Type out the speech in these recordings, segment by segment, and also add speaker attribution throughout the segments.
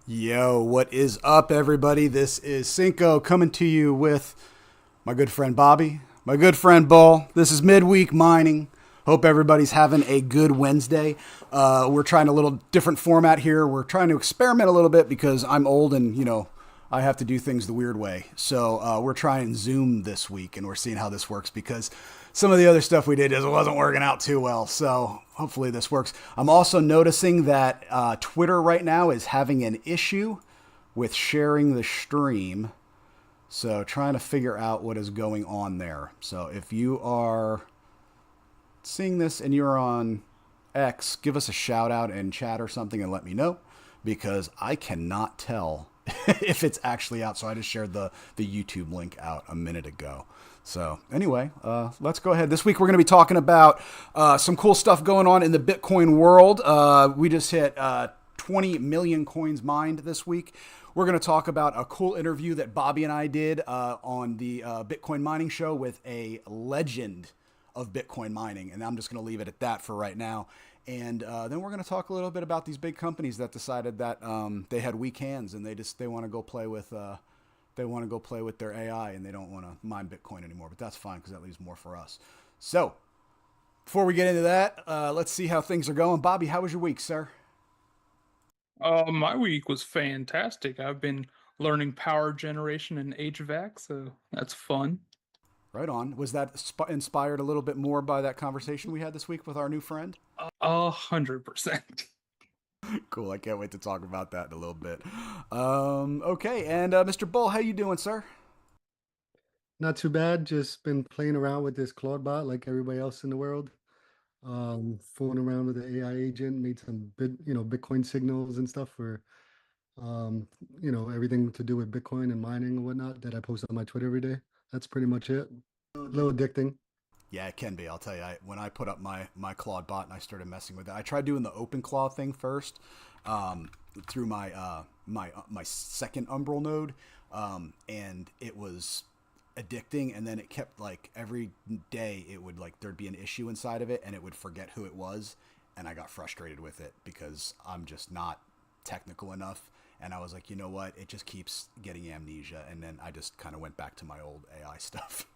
Speaker 1: Yo, what is up, everybody? This is Cinco coming to you with my good friend Bobby, my good friend Bull. This is midweek mining. Hope everybody's having a good Wednesday. We're trying a little different format here. We're trying to experiment a little bit because I'm old and, I have to do things the weird way. So we're trying Zoom this week and we're seeing how this works because some of the other stuff we did just wasn't working out too well. So hopefully this works. I'm also noticing that Twitter right now is having an issue with sharing the stream. So trying to figure out what is going on there. So if you are seeing this and you're on X, give us a shout out in chat or something and let me know because I cannot tell if it's actually out. So I just shared the YouTube link out a minute ago. So anyway, let's go ahead. This week we're going to be talking about some cool stuff going on in the Bitcoin world. We just hit 20 million coins mined this week. We're going to talk about a cool interview that Bobby and I did on the Bitcoin mining show with a legend of Bitcoin mining. And I'm just going to leave it at that for right now. And then we're going to talk a little bit about these big companies that decided that they had weak hands and they want to go play with their AI and they don't want to mine Bitcoin anymore. But that's fine because that leaves more for us. So before we get into that, let's see how things are going. Bobby, how was your week, sir?
Speaker 2: My week was fantastic. I've been learning power generation and HVAC, so that's fun.
Speaker 1: Right on. Was that inspired a little bit more by that conversation we had this week with our new friend?
Speaker 2: 100%.
Speaker 1: Cool. I can't wait to talk about that in a little bit. Okay. And Mr. Bull, how you doing, sir?
Speaker 3: Not too bad. Just been playing around with this Claude bot like everybody else in the world. Fooling around with the AI agent, made some Bitcoin signals and stuff for everything to do with Bitcoin and mining and whatnot that I post on my Twitter every day. That's pretty much it. A little addicting.
Speaker 1: Yeah, it can be. I'll tell you. When I put up my Claude bot and I started messing with it, I tried doing the open claw thing first through my second Umbral node, and it was addicting. And then it kept like every day it would like there'd be an issue inside of it, and it would forget who it was, and I got frustrated with it because I'm just not technical enough. And I was like, you know what? It just keeps getting amnesia, and then I just kind of went back to my old AI stuff.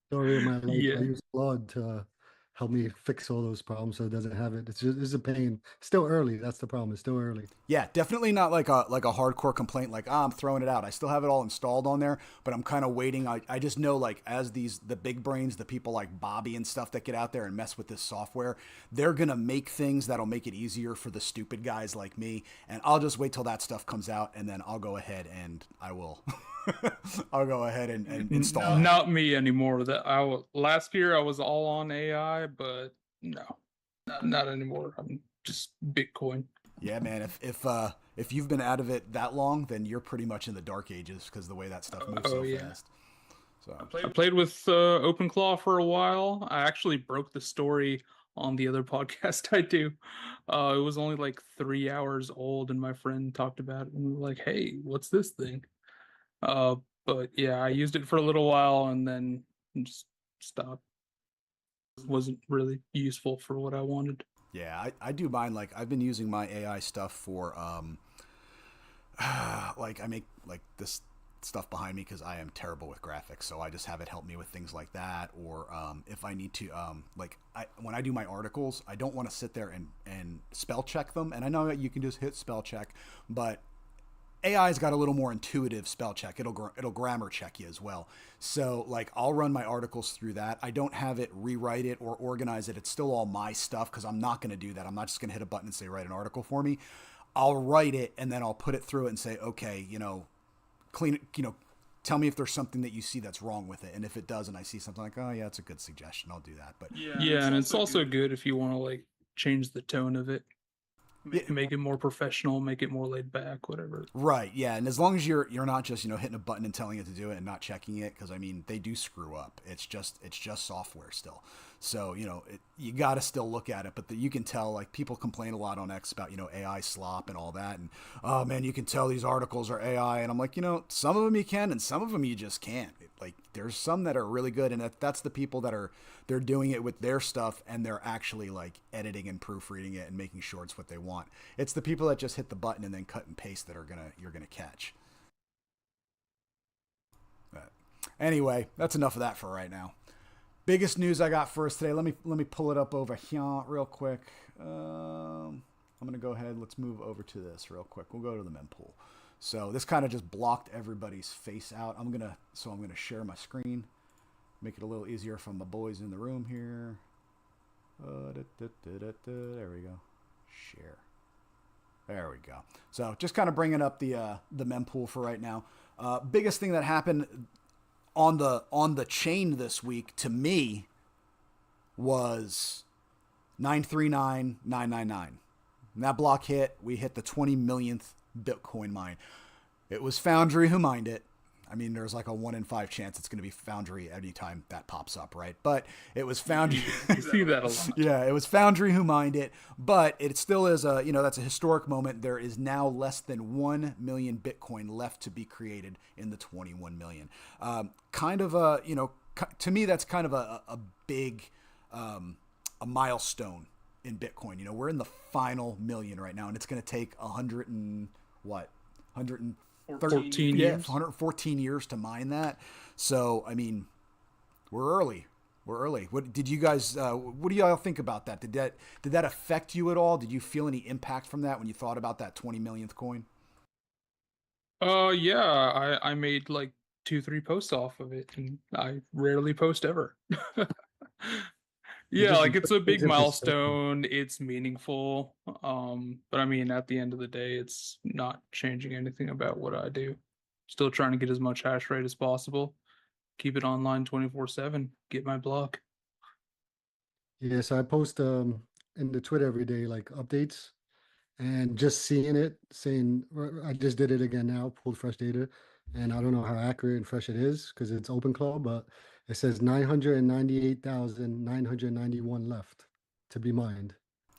Speaker 3: Story of my life. I
Speaker 2: Yeah.
Speaker 3: use Claude to help me fix all those problems so it doesn't have it. It's a pain. Still early. That's the problem. It's still early.
Speaker 1: Yeah, definitely not like a hardcore complaint like I'm throwing it out. I still have it all installed on there, but I'm kind of waiting. I just know like as the big brains, the people like Bobby and stuff that get out there and mess with this software, they're gonna make things that'll make it easier for the stupid guys like me. And I'll just wait till that stuff comes out, and then I'll go ahead and I will. I'll go ahead and install it.
Speaker 2: Not me anymore. Last year I was all on AI, but no, not anymore. I'm just Bitcoin.
Speaker 1: Yeah, man. If you've been out of it that long, then you're pretty much in the dark ages because the way that stuff moves so
Speaker 2: Yeah.
Speaker 1: fast. So
Speaker 2: I played with OpenClaw for a while. I actually broke the story on the other podcast I do. It was only like 3 hours old, and my friend talked about it, and we were like, "Hey, what's this thing?" Uh, but yeah, I used it for a little while and then just stopped. It wasn't really useful for what I wanted.
Speaker 1: yeah, I do mine. Like I've been using my AI stuff for like I make like this stuff behind me because I am terrible with graphics. So I just have it help me with things like that. Or if I need to, when I do my articles, I don't want to sit there and spell check them. And I know that you can just hit spell check, but AI's got a little more intuitive spell check. It'll grammar check you as well. So like I'll run my articles through that. I don't have it rewrite it or organize it. It's still all my stuff because I'm not going to do that. I'm not just going to hit a button and say write an article for me. I'll write it and then I'll put it through it and say, okay, clean it, tell me if there's something that you see that's wrong with it. And if it does, and I see something like, oh yeah, it's a good suggestion, I'll do that. But
Speaker 2: Yeah, and it's also good if you want to like change the tone of it, make it more professional, make it more laid back, whatever.
Speaker 1: right, yeah, and as long as you're not just hitting a button and telling it to do it and not checking it, because I mean they do screw up. It's just software still. So, you got to still look at it, but you can tell, like, people complain a lot on X about, AI slop and all that. And, oh man, you can tell these articles are AI. And I'm like, some of them you can, and some of them you just can't. Like, there's some that are really good. And that's the people they're doing it with their stuff, and they're actually like editing and proofreading it and making sure it's what they want. It's the people that just hit the button and then cut and paste that you're going to catch. But anyway, that's enough of that for right now. Biggest news I got for us today. Let me pull it up over here real quick. I'm gonna go ahead. Let's move over to this real quick. We'll go to the mempool. So this kind of just blocked everybody's face out. I'm gonna share my screen, make it a little easier for my boys in the room here. There we go. Share. There we go. So just kind of bringing up the mempool for right now. Biggest thing that happened on the chain this week to me was 939,999. When that block hit, we hit the 20 millionth Bitcoin mine. It was Foundry who mined it. I mean, there's like a 1 in 5 chance it's going to be Foundry anytime that pops up, right? But it was Foundry.
Speaker 2: You see that a lot.
Speaker 1: Yeah, it was Foundry who mined it, but it still is that's a historic moment. There is now less than 1 million Bitcoin left to be created in the 21 million. Kind of to me, that's kind of a big, a milestone in Bitcoin. We're in the final million right now, and it's going to take
Speaker 2: 14 years.
Speaker 1: 114 years to mine that. So, I mean, we're early. What did you guys? What do y'all think about that? Did that affect you at all? Did you feel any impact from that when you thought about that 20 millionth coin?
Speaker 2: Yeah, I made like 2-3 posts off of it, and I rarely post ever. Yeah, like it's a big milestone. It's meaningful. But I mean, at the end of the day, it's not changing anything about what I do. Still trying to get as much hash rate as possible. Keep it online 24/7. Get my block.
Speaker 3: Yeah, so I post in the Twitter every day, like updates, and just seeing it, saying I just did it again now, pulled fresh data, and I don't know how accurate and fresh it is because it's OpenClaw, but it says 998,991 left to be mined.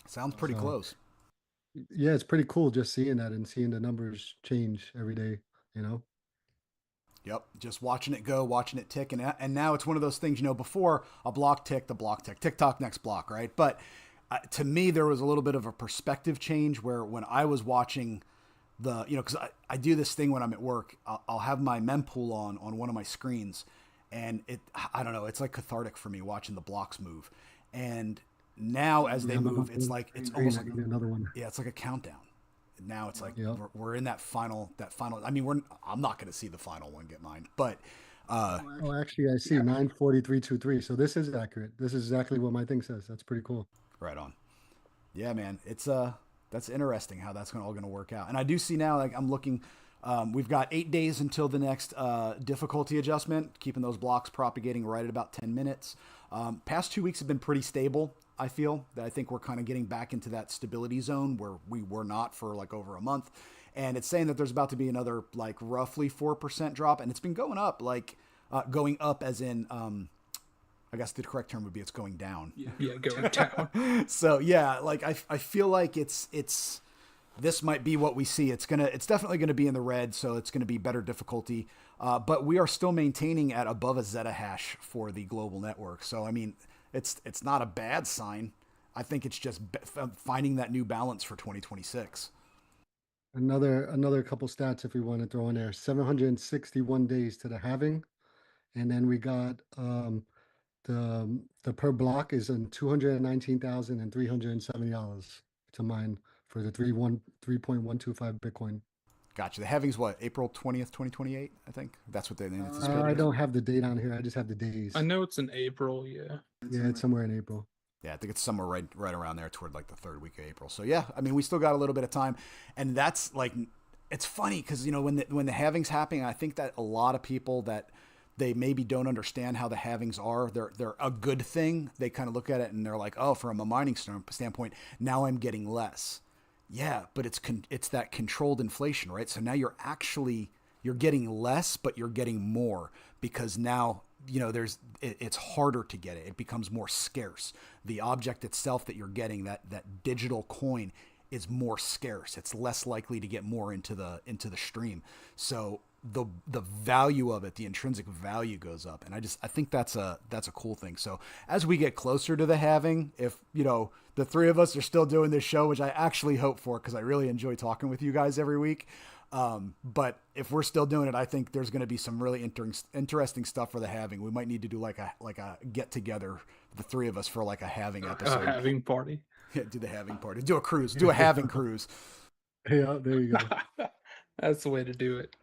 Speaker 1: Sounds pretty close.
Speaker 3: Yeah, it's pretty cool just seeing that and seeing the numbers change every day,
Speaker 1: Yep, just watching it go, watching it tick, and now it's one of those things. Before a block tick, the block tick, TikTok next block, right? But to me, there was a little bit of a perspective change where when I was watching because I do this thing when I'm at work, I'll have my mempool on one of my screens, and I don't know, it's like cathartic for me watching the blocks move, and now as they move, it's almost like
Speaker 3: another one.
Speaker 1: Yeah, it's like a countdown. Now it's like we're in that final. I mean, I'm not going to see the final one get mined, but
Speaker 3: actually, I see 94323. So this is accurate. This is exactly what my thing says. That's pretty cool.
Speaker 1: Right on. Yeah, man, it's that's interesting how that's all going to work out. And I do see now, like I'm looking, we've got 8 days until the next difficulty adjustment, keeping those blocks propagating right at about 10 minutes. Past 2 weeks have been pretty stable. I feel that I think we're kind of getting back into that stability zone where we were not for like over a month. And it's saying that there's about to be another like roughly 4% drop. And it's been going up, like going up as in, I guess the correct term would be it's going down.
Speaker 2: Yeah, going down.
Speaker 1: So yeah, like I feel like this might be what we see. It's definitely going to be in the red. So it's going to be better difficulty. But we are still maintaining at above a zettahash for the global network. So, I mean, it's not a bad sign. I think it's just finding that new balance for 2026.
Speaker 3: Another couple stats if we want to throw in there. 761 days to the halving, and then we got the per block is in $219,370 to mine for the 3.125 Bitcoin.
Speaker 1: Gotcha. The halving's what, April 20th, 2028, I think? That's what they anticipate.
Speaker 3: I don't have the date on here. I just have the days.
Speaker 2: I know it's in April, yeah.
Speaker 3: Yeah, it's somewhere in April.
Speaker 1: Yeah, I think it's somewhere right around there toward like the third week of April. So yeah, I mean, we still got a little bit of time. And that's like, it's funny because, when the halving's happening, I think that a lot of people that they maybe don't understand how the halvings are, they're a good thing. They kind of look at it and they're like, oh, from a mining standpoint, now I'm getting less. Yeah, but it's that controlled inflation, right? So now you're getting less, but you're getting more because now it's harder to get it. It becomes more scarce. The object itself that you're getting, that digital coin, is more scarce. It's less likely to get more into the stream. So the value of it, the intrinsic value goes up. And I think that's a cool thing. So as we get closer to the halving, if the three of us are still doing this show, which I actually hope for, because I really enjoy talking with you guys every week. But if we're still doing it, I think there's going to be some really interesting stuff for the halving. We might need to do like a get together, the three of us, for like a halving episode.
Speaker 2: A halving party.
Speaker 1: Yeah, do the halving party. Do a cruise. Do a halving cruise.
Speaker 3: Yeah, there you go.
Speaker 2: That's the way to do it.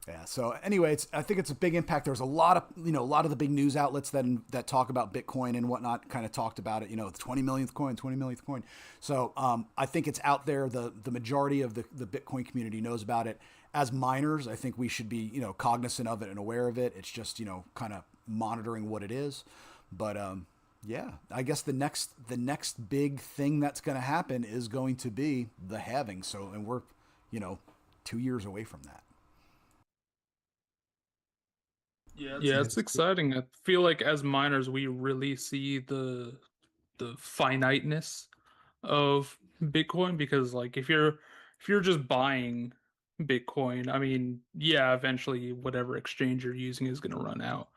Speaker 1: Yeah. So anyway, I think it's a big impact. There's a lot of the big news outlets that talk about Bitcoin and whatnot kind of talked about it. The 20 millionth coin. So I think it's out there. The majority of the Bitcoin community knows about it. As miners, I think we should be cognizant of it and aware of it. It's just kind of monitoring what it is. But yeah, I guess the next big thing that's going to happen is going to be the halving. So, and we're 2 years away from that.
Speaker 2: Yeah, it's exciting. I feel like as miners, we really see the finiteness of Bitcoin, because like if you're just buying Bitcoin, I mean, yeah, eventually whatever exchange you're using is going to run out,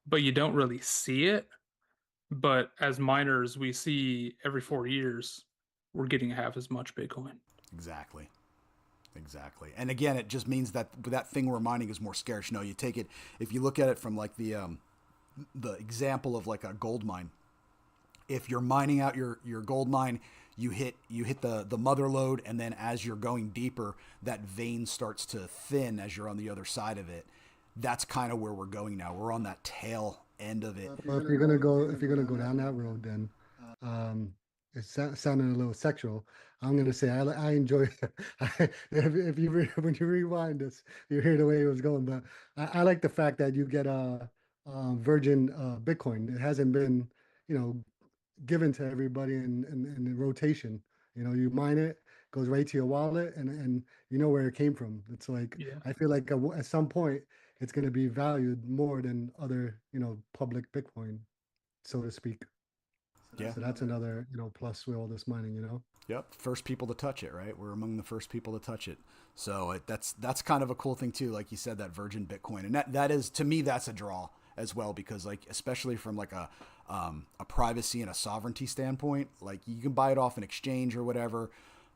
Speaker 2: but you don't really see it. But as miners, we see every 4 years we're getting half as much Bitcoin.
Speaker 1: Exactly. And again, it just means that thing we're mining is more scarce. You take it, if you look at it from like the example of like a gold mine. If you're mining out your gold mine, you hit the mother lode, and then as you're going deeper, that vein starts to thin as you're on the other side of it. That's kind of where we're going now. We're on that tail end of it.
Speaker 3: Well, if you're gonna go down that road, then it's sounding a little sexual. I'm gonna say I enjoy. If you when you rewind this, you hear the way it was going. But I like the fact that you get a virgin Bitcoin. It hasn't been given to everybody in rotation. You mine it, goes right to your wallet, and you know where it came from. It's like I feel like at some point it's going to be valued more than other public Bitcoin, so to speak.
Speaker 1: Yeah.
Speaker 3: So that's another plus with all this mining.
Speaker 1: Yep. First people to touch it, right? We're among the first people to touch it. So that's kind of a cool thing too. Like you said, that virgin Bitcoin, and that is, to me, that's a draw as well, because like, especially from like a privacy and a sovereignty standpoint, like you can buy it off an exchange or whatever.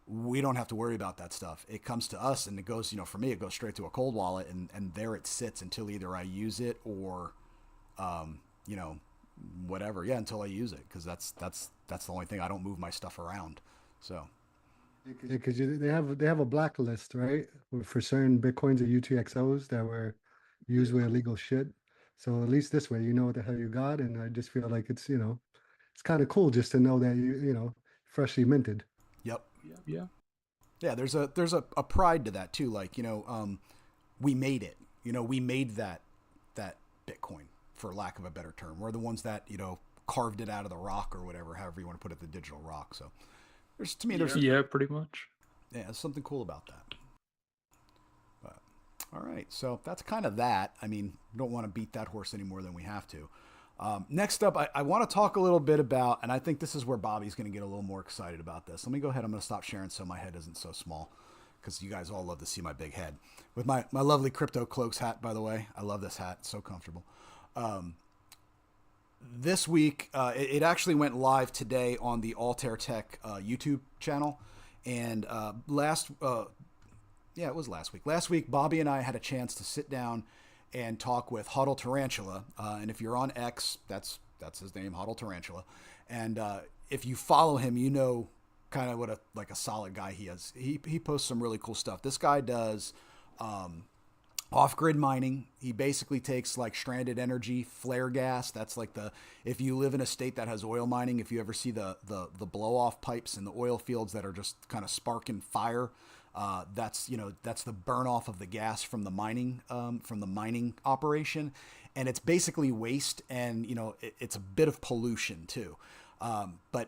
Speaker 1: We don't have to worry about that stuff. It comes to us, and it goes, for me, it goes straight to a cold wallet, and there it sits until either I use it or, whatever. Yeah, until I use it, because that's the only thing. I don't move my stuff around. So.
Speaker 3: Because they have a blacklist, right, for certain Bitcoins or UTXOs that were used with illegal shit. So at least this way, you know what the hell you got, and I just feel like it's it's kind of cool just to know that you freshly minted.
Speaker 1: Yep.
Speaker 2: Yeah.
Speaker 1: Yeah. There's a pride to that too. Like we made it. We made that Bitcoin, for lack of a better term. We're the ones that carved it out of the rock or whatever, however you want to put it, the digital rock. So there's
Speaker 2: pretty much.
Speaker 1: Yeah, there's something cool about that. But all right, so that's kind of that. I mean, don't want to beat that horse any more than we have to. Next up, I want to talk a little bit about, and I think this is where Bobby's going to get a little more excited about this. Let me go ahead. I'm going to stop sharing so my head isn't so small, because you guys all love to see my big head. With my lovely Crypto Cloaks hat, by the way. I love this hat. It's so comfortable. This week, it actually went live today on the Altair Tech YouTube channel. And it was last week. Last week, Bobby and I had a chance to sit down and talk with Huddle Tarantula. And if you're on X, that's his name, Huddle Tarantula. And if you follow him, kind of what a solid guy he is. He posts some really cool stuff. This guy does off-grid mining. He basically takes like stranded energy, flare gas. That's like if you live in a state that has oil mining, if you ever see the blow-off pipes in the oil fields that are just kind of sparking fire, that's the burn off of the gas from the mining operation. And it's basically waste, and it's a bit of pollution too. But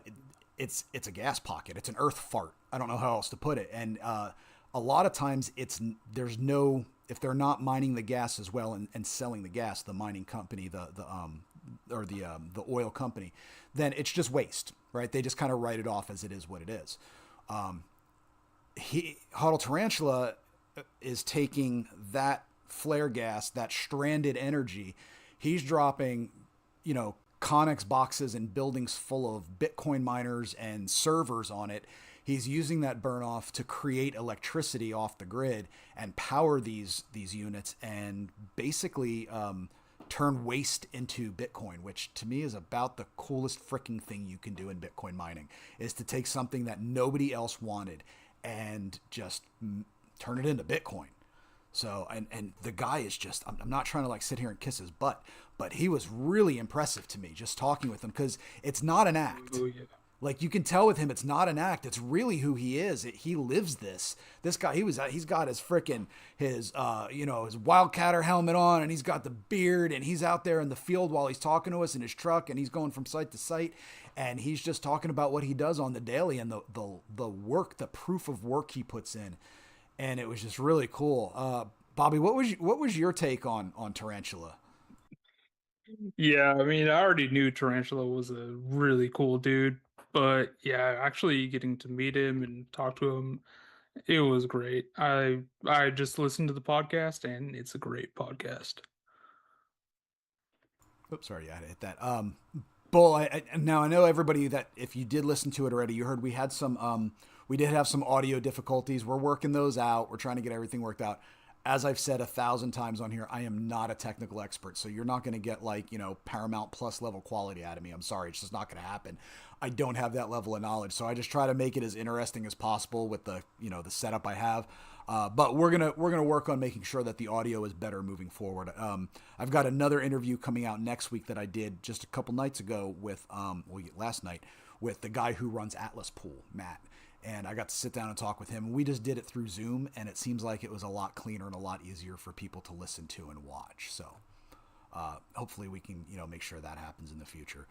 Speaker 1: it's a gas pocket. It's an earth fart. I don't know how else to put it. And a lot of times there's no, if they're not mining the gas as well and selling the gas, the mining company, the oil company, then it's just waste, right? They just kind of write it off as it is what it is. Huddle Tarantula is taking that flare gas, that stranded energy. He's dropping, Connex boxes and buildings full of Bitcoin miners and servers on it. He's using that burn off to create electricity off the grid and power these units and basically turn waste into Bitcoin, which to me is about the coolest freaking thing you can do in Bitcoin mining, is to take something that nobody else wanted and just turn it into Bitcoin. So, and the guy is just, I'm not trying to like sit here and kiss his butt, but he was really impressive to me just talking with him, because it's not an act.
Speaker 2: Oh, yeah.
Speaker 1: Like, you can tell with him, it's not an act. It's really who he is. He lives this. This guy, he's got his freaking, his Wildcatter helmet on, and he's got the beard, and he's out there in the field while he's talking to us in his truck, and he's going from site to site, and he's just talking about what he does on the daily and the work, the proof of work he puts in. And it was just really cool. Bobby, what was your take on Tarantula?
Speaker 2: Yeah, I mean, I already knew Tarantula was a really cool dude, but yeah, actually getting to meet him and talk to him, it was great. I just listened to the podcast, and it's a great podcast.
Speaker 1: Oops, sorry, I had to hit that. Bull, now I know everybody that if you did listen to it already, you heard we did have some audio difficulties. We're working those out. We're trying to get everything worked out. As I've said 1,000 times on here, I am not a technical expert, so you're not going to get like, Paramount Plus level quality out of me. I'm sorry, it's just not going to happen. I don't have that level of knowledge, so I just try to make it as interesting as possible with the setup I have. But we're gonna work on making sure that the audio is better moving forward. I've got another interview coming out next week that I did just a couple nights ago with last night with the guy who runs Atlas Pool, Matt. And I got to sit down and talk with him. We just did it through Zoom, and it seems like it was a lot cleaner and a lot easier for people to listen to and watch. So hopefully we can, make sure that happens in the future.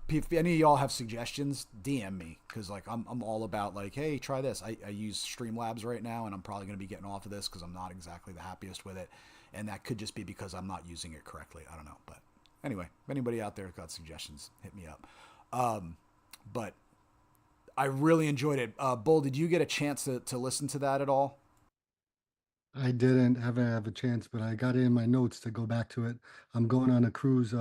Speaker 1: If any of y'all have suggestions, DM me, because like I'm all about like, hey, try this. I use Streamlabs right now, and I'm probably going to be getting off of this because I'm not exactly the happiest with it, and that could just be because I'm not using it correctly. I don't know, but anyway, if anybody out there has got suggestions, hit me up. But I really enjoyed it. Bull, did you get a chance to listen to that at all?
Speaker 3: I didn't have a chance, but I got it in my notes to go back to it. I'm going on a cruise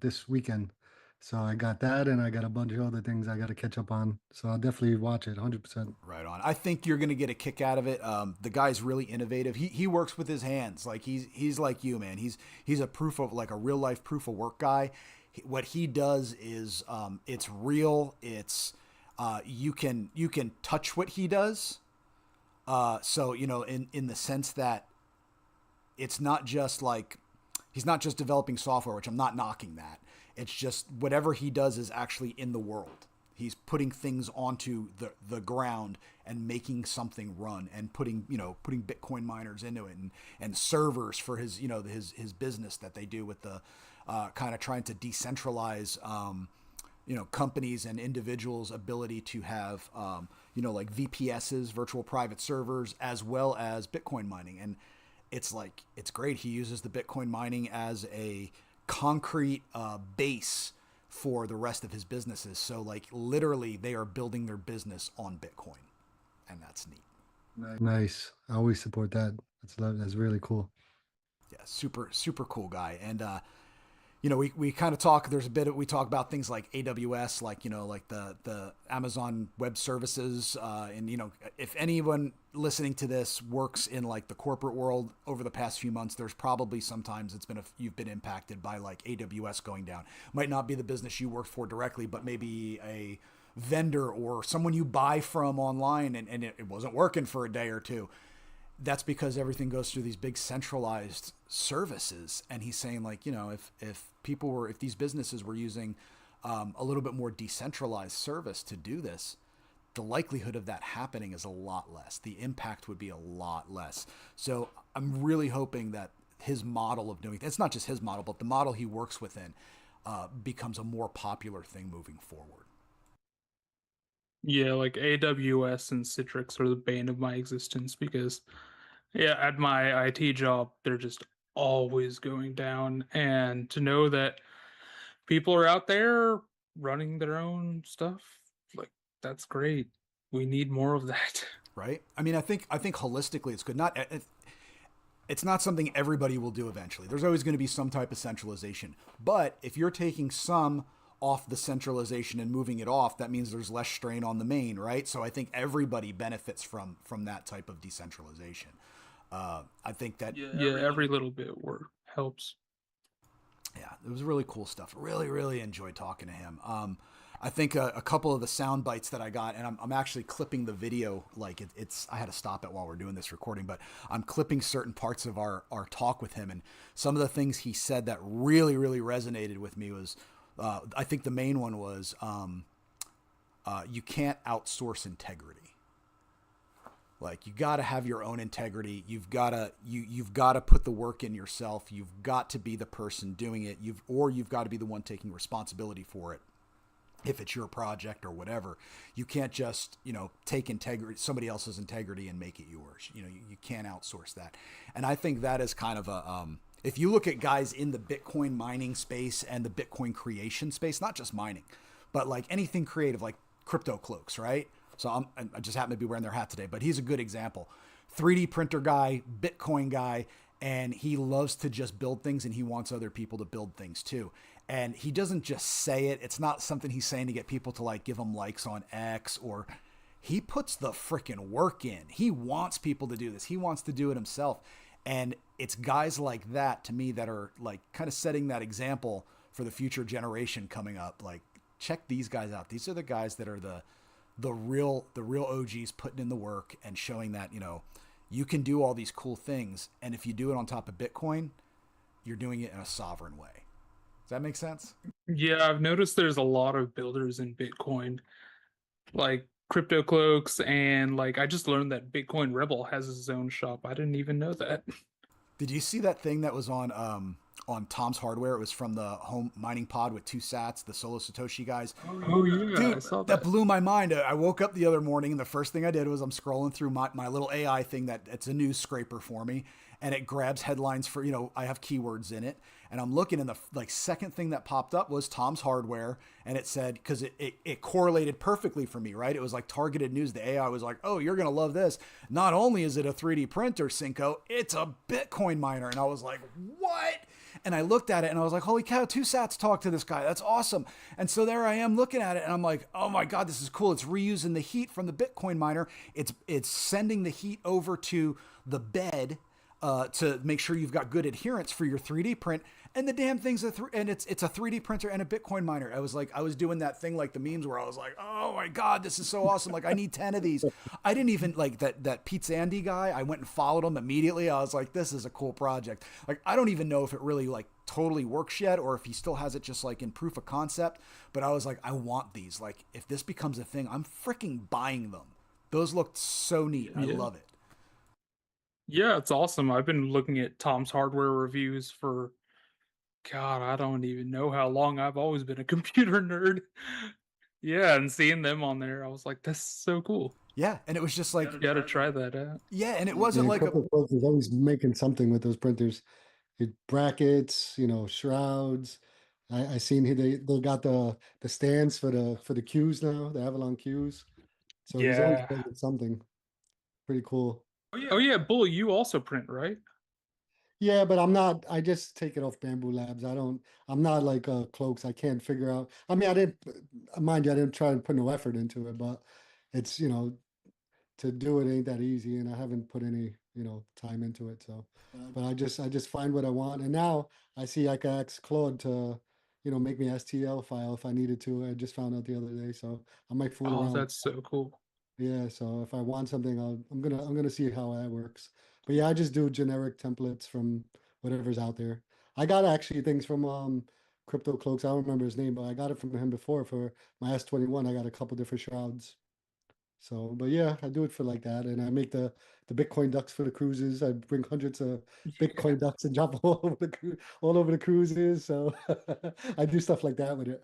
Speaker 3: this weekend. So I got that, and I got a bunch of other things I got to catch up on. So I'll definitely watch it 100%.
Speaker 1: Right on. I think you're going to get a kick out of it. The guy's really innovative. He works with his hands. Like he's like you, man. He's a proof of like a real life proof of work guy. What he does is it's real. It's you can touch what he does. So in the sense that it's not just like he's not just developing software, which I'm not knocking that. It's just whatever he does is actually in the world. He's putting things onto the ground and making something run and putting Bitcoin miners into it and servers for his his business that they do with the kind of trying to decentralize companies and individuals' ability to have like VPSs, virtual private servers, as well as Bitcoin mining. And it's great. He uses the Bitcoin mining as a concrete base for the rest of his businesses. So like literally they are building their business on Bitcoin, and that's neat.
Speaker 3: Nice. I always support that. That's really cool.
Speaker 1: Yeah, super cool guy. And we kind of talk, we talk about things like AWS, like, like the Amazon Web Services. And, if anyone listening to this works in like the corporate world over the past few months, there's probably sometimes you've been impacted by like AWS going down. Might not be the business you work for directly, but maybe a vendor or someone you buy from online and it wasn't working for a day or two. That's because everything goes through these big centralized services. And he's saying like, if these businesses were using a little bit more decentralized service to do this, the likelihood of that happening is a lot less. The impact would be a lot less. So I'm really hoping that his model of doing it's not just his model, but the model he works within becomes a more popular thing moving forward.
Speaker 2: Yeah, like AWS and Citrix are the bane of my existence because, yeah, at my IT job, they're just always going down. And to know that people are out there running their own stuff, like that's great. We need more of that.
Speaker 1: Right? I mean, I think holistically it's good. It's not something everybody will do eventually. There's always going to be some type of centralization. But if you're taking some off the centralization and moving it off, that means there's less strain on the main, right? So I think everybody benefits from that type of decentralization. I think that
Speaker 2: Yeah, every little bit work helps.
Speaker 1: yeah, it was really cool stuff. Really, really enjoyed talking to him. I think a couple of the sound bites that I got, and I'm actually clipping the video. Like it's, I had to stop it while we're doing this recording, but I'm clipping certain parts of our talk with him, and some of the things he said that really, really resonated with me was, I think the main one was, you can't outsource integrity. Like you got to have your own integrity. You've got to put the work in yourself. You've got to be the person doing it. You've got to be the one taking responsibility for it. If it's your project or whatever, you can't just, take integrity, somebody else's integrity and make it yours. You can't outsource that. And I think that is kind of if you look at guys in the Bitcoin mining space and the Bitcoin creation space, not just mining, but like anything creative, like crypto cloaks, right? So I just happen to be wearing their hat today, but he's a good example. 3D printer guy, Bitcoin guy, and he loves to just build things and he wants other people to build things too. And he doesn't just say it. It's not something he's saying to get people to like give him likes on X, or he puts the freaking work in. He wants people to do this. He wants to do it himself. And it's guys like that to me that are like kind of setting that example for the future generation coming up. Like check these guys out. These are the guys that are the real OGs putting in the work and showing that, you can do all these cool things. And if you do it on top of Bitcoin, you're doing it in a sovereign way. Does that make sense?
Speaker 2: Yeah, I've noticed there's a lot of builders in Bitcoin, like Crypto Cloaks, and like I just learned that Bitcoin Rebel has his own shop. I didn't even know that.
Speaker 1: Did you see that thing that was on Tom's Hardware? It was from the home mining pod with two sats, the solo Satoshi guys.
Speaker 2: Oh yeah, I
Speaker 1: Dude,
Speaker 2: saw
Speaker 1: that
Speaker 2: that.
Speaker 1: blew my mind. I woke up the other morning and the first thing I did was I'm scrolling through my little AI thing that it's a news scraper for me, and it grabs headlines for, I have keywords in it, and I'm looking, and the like second thing that popped up was Tom's Hardware, and it said, because it correlated perfectly for me, right? It was like targeted news. The AI was like, oh, you're gonna love this. Not only is it a 3D printer, Cinco, it's a Bitcoin miner, and I was like, what? And I looked at it and I was like, holy cow, two sats talk to this guy. That's awesome. And so there I am looking at it and I'm like, oh my God, this is cool. It's reusing the heat from the Bitcoin miner. It's sending the heat over to the bed to make sure you've got good adherence for your 3D print. And the damn thing's and it's a 3D printer and a Bitcoin miner. I was doing that thing like the memes where I was like, oh my God, this is so awesome. Like I need 10 of these. I didn't even like that Pizza Andy guy. I went and followed him immediately. I was like, this is a cool project. Like I don't even know if it really like totally works yet or if he still has it just like in proof of concept. But I was like, I want these. Like if this becomes a thing, I'm freaking buying them. Those looked so neat. I love it.
Speaker 2: Yeah, it's awesome. I've been looking at Tom's Hardware reviews for God, I don't even know how long. I've always been a computer nerd. Yeah, and seeing them on there, I was like, that's so cool.
Speaker 1: Yeah, and it was just like,
Speaker 2: Gotta try that out.
Speaker 1: yeah, and it wasn't
Speaker 3: Yeah,
Speaker 1: like a
Speaker 3: Crypto Cloak is always making something with those printers. It brackets, shrouds. I seen they got the stands for the cues now, the Avalon cues. So he's always
Speaker 2: Yeah.
Speaker 3: building something pretty cool.
Speaker 2: Oh yeah, Bull, you also print, right?
Speaker 3: Yeah, but I just take it off Bamboo Labs. I'm not like Cloaks. I can't figure out. I mean, I didn't, mind you, I didn't try and put no effort into it, but it's, to do it ain't that easy, and I haven't put any, time into it. So, but I just find what I want, and now I see I can ask Claude to, make me STL file if I needed to. I just found out the other day, so I might fool
Speaker 2: Oh,
Speaker 3: around.
Speaker 2: that's so cool.
Speaker 3: Yeah, so if I want something, I'm gonna see how that works. But yeah, I just do generic templates from whatever's out there. I got actually things from Crypto Cloaks. I don't remember his name, but I got it from him before for my S21. I got a couple different shrouds. So, but yeah, I do it for like that, and I make the Bitcoin ducks for the cruises. I bring hundreds of Bitcoin ducks and drop them all over the cruises. So I do stuff like that with it.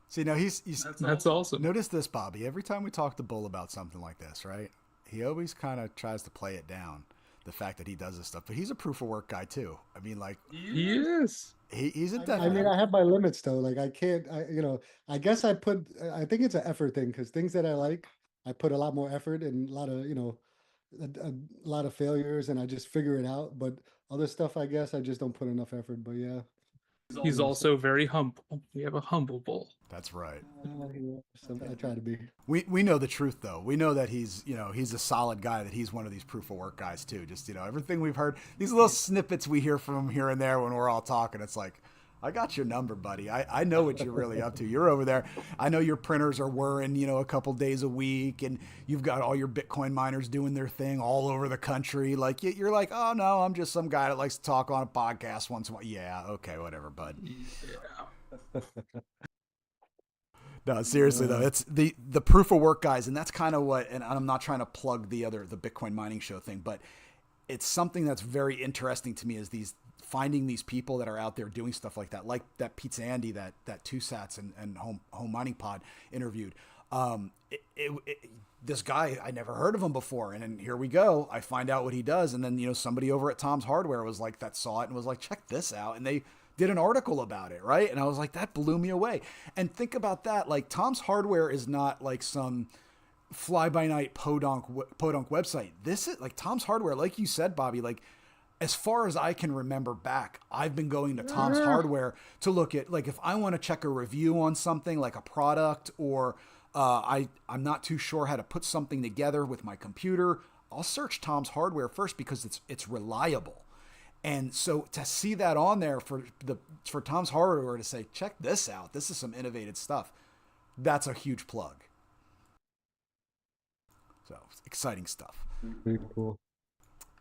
Speaker 1: See, now he's
Speaker 2: That's awesome.
Speaker 1: notice this, Bobby. Every time we talk to Bull about something like this, right? He always kind of tries to play it down, the fact that he does this stuff. But he's a proof of work guy too. I mean, like
Speaker 2: He is.
Speaker 1: he's a
Speaker 3: I mean,
Speaker 1: definite.
Speaker 3: I have my limits though. Like I can't, I guess I think it's an effort thing because things that I like, I put a lot more effort and a lot of, a lot of failures and I just figure it out. But other stuff, I guess I just don't put enough effort. But yeah,
Speaker 2: He's also very humble. We have a humble bull.
Speaker 1: That's right.
Speaker 3: yeah, so I try to be.
Speaker 1: We know the truth though. We know that he's he's a solid guy. That he's one of these proof of work guys too. Just everything we've heard, these little snippets we hear from him here and there when we're all talking. It's like, I got your number, buddy. I know what you're really up to. You're over there. I know your printers are whirring, a couple days a week, and you've got all your Bitcoin miners doing their thing all over the country. Like you're like, oh no, I'm just some guy that likes to talk on a podcast once in a while. Yeah, okay, whatever, bud.
Speaker 2: Yeah.
Speaker 1: No, seriously though, it's the proof of work guys, and that's kind of what. And I'm not trying to plug the Bitcoin mining show thing, but it's something that's very interesting to me is finding these people that are out there doing stuff like that Pizza Andy, that Two Sats and home mining pod interviewed. This guy, I never heard of him before, and then here we go. I find out what he does, and then somebody over at Tom's Hardware was like that saw it and was like, check this out, and they did an article about it, right? And I was like, that blew me away. And think about that, like Tom's Hardware is not like some fly by night podunk website. This is like Tom's Hardware, like you said, Bobby. Like as far as I can remember back, I've been going to Tom's Hardware to look at like if I want to check a review on something like a product or I'm not too sure how to put something together with my computer. I'll search Tom's Hardware first because it's reliable. And so to see that on there for Tom's Hardware to say, check this out, this is some innovative stuff. That's a huge plug. So exciting stuff.
Speaker 3: Pretty cool.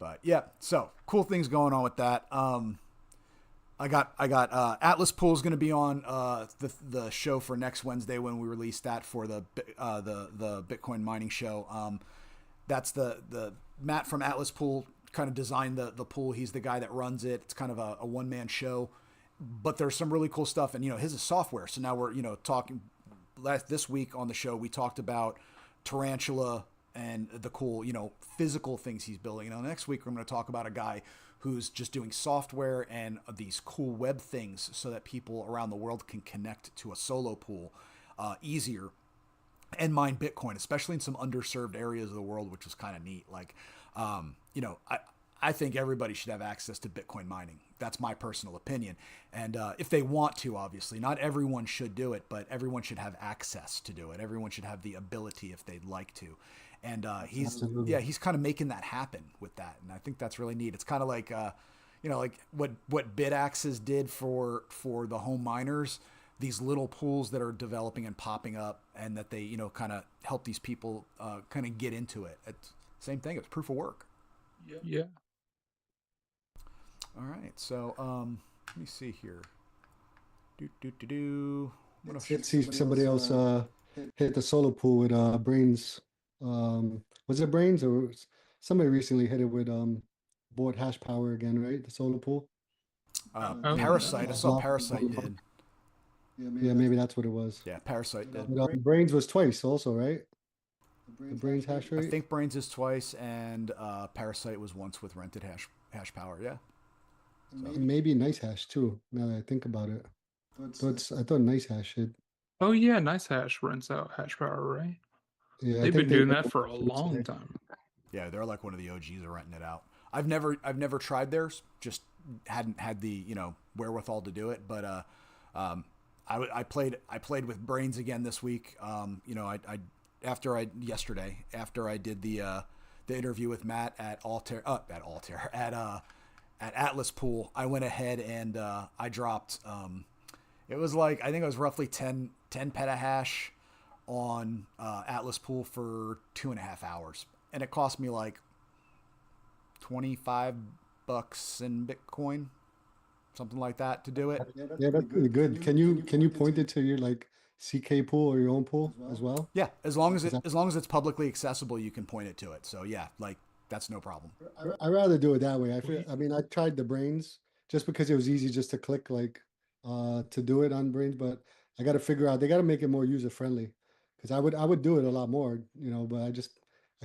Speaker 1: But yeah, so cool things going on with that. I got Atlas Pool is going to be on the show for next Wednesday when we release that for the Bitcoin mining show. That's the Matt from Atlas Pool kind of designed the pool. He's the guy that runs it. It's kind of a one man show, but there's some really cool stuff. And his is software. So now we're talking. This week on the show we talked about Tarantula and the cool physical things he's building. Next week we're going to talk about a guy who's just doing software and these cool web things so that people around the world can connect to a solo pool easier and mine Bitcoin, especially in some underserved areas of the world, which is kind of neat. Like, I think everybody should have access to Bitcoin mining. That's my personal opinion. And if they want to, obviously, not everyone should do it, but everyone should have access to do it. Everyone should have the ability if they'd like to. And he's kind of making that happen with that. And I think that's really neat. It's kind of like, like what BitAxes did for the home miners, these little pools that are developing and popping up and that they, kind of help these people kind of get into it. It's same thing. It's proof of work.
Speaker 2: Yeah.
Speaker 1: All right. So let me see here.
Speaker 3: Let's see somebody else hit the solo pool with Brains. Was it Brains or somebody recently hit it with board hash power again, right? The solo pool.
Speaker 1: Parasite. I saw Parasite did.
Speaker 3: Yeah, maybe that's what it was.
Speaker 1: Yeah, Parasite did.
Speaker 3: But, Brains was twice also, right? The Brains hash rate.
Speaker 1: I think Brains is twice, and Parasite was once with rented hash power. Yeah.
Speaker 3: So. Maybe Nice Hash too. Now that I think about it, but I thought Nice Hash should.
Speaker 2: Oh yeah, Nice Hash rents out hash power, right?
Speaker 3: Yeah,
Speaker 2: they've been doing that for a long time.
Speaker 1: Yeah, they're like one of the OGs of renting it out. I've never tried theirs. Just hadn't had the wherewithal to do it. But I played with Brains again this week. After I did the interview with Matt at Atlas Pool, I went ahead and I dropped. It was like I think it was roughly 10 petahash on Atlas Pool for 2.5 hours, and it cost me like $25 in Bitcoin, something like that, to do it.
Speaker 3: Yeah, that's really good. Can you point it to your like CK pool or your own pool as well?
Speaker 1: Yeah, as long as it's publicly accessible, you can point it to it. So yeah, like that's no problem.
Speaker 3: I rather do it that way. I tried the Brains just because it was easy just to click like to do it on Brains, but I got to figure out. They got to make it more user friendly, because I would do it a lot more, but I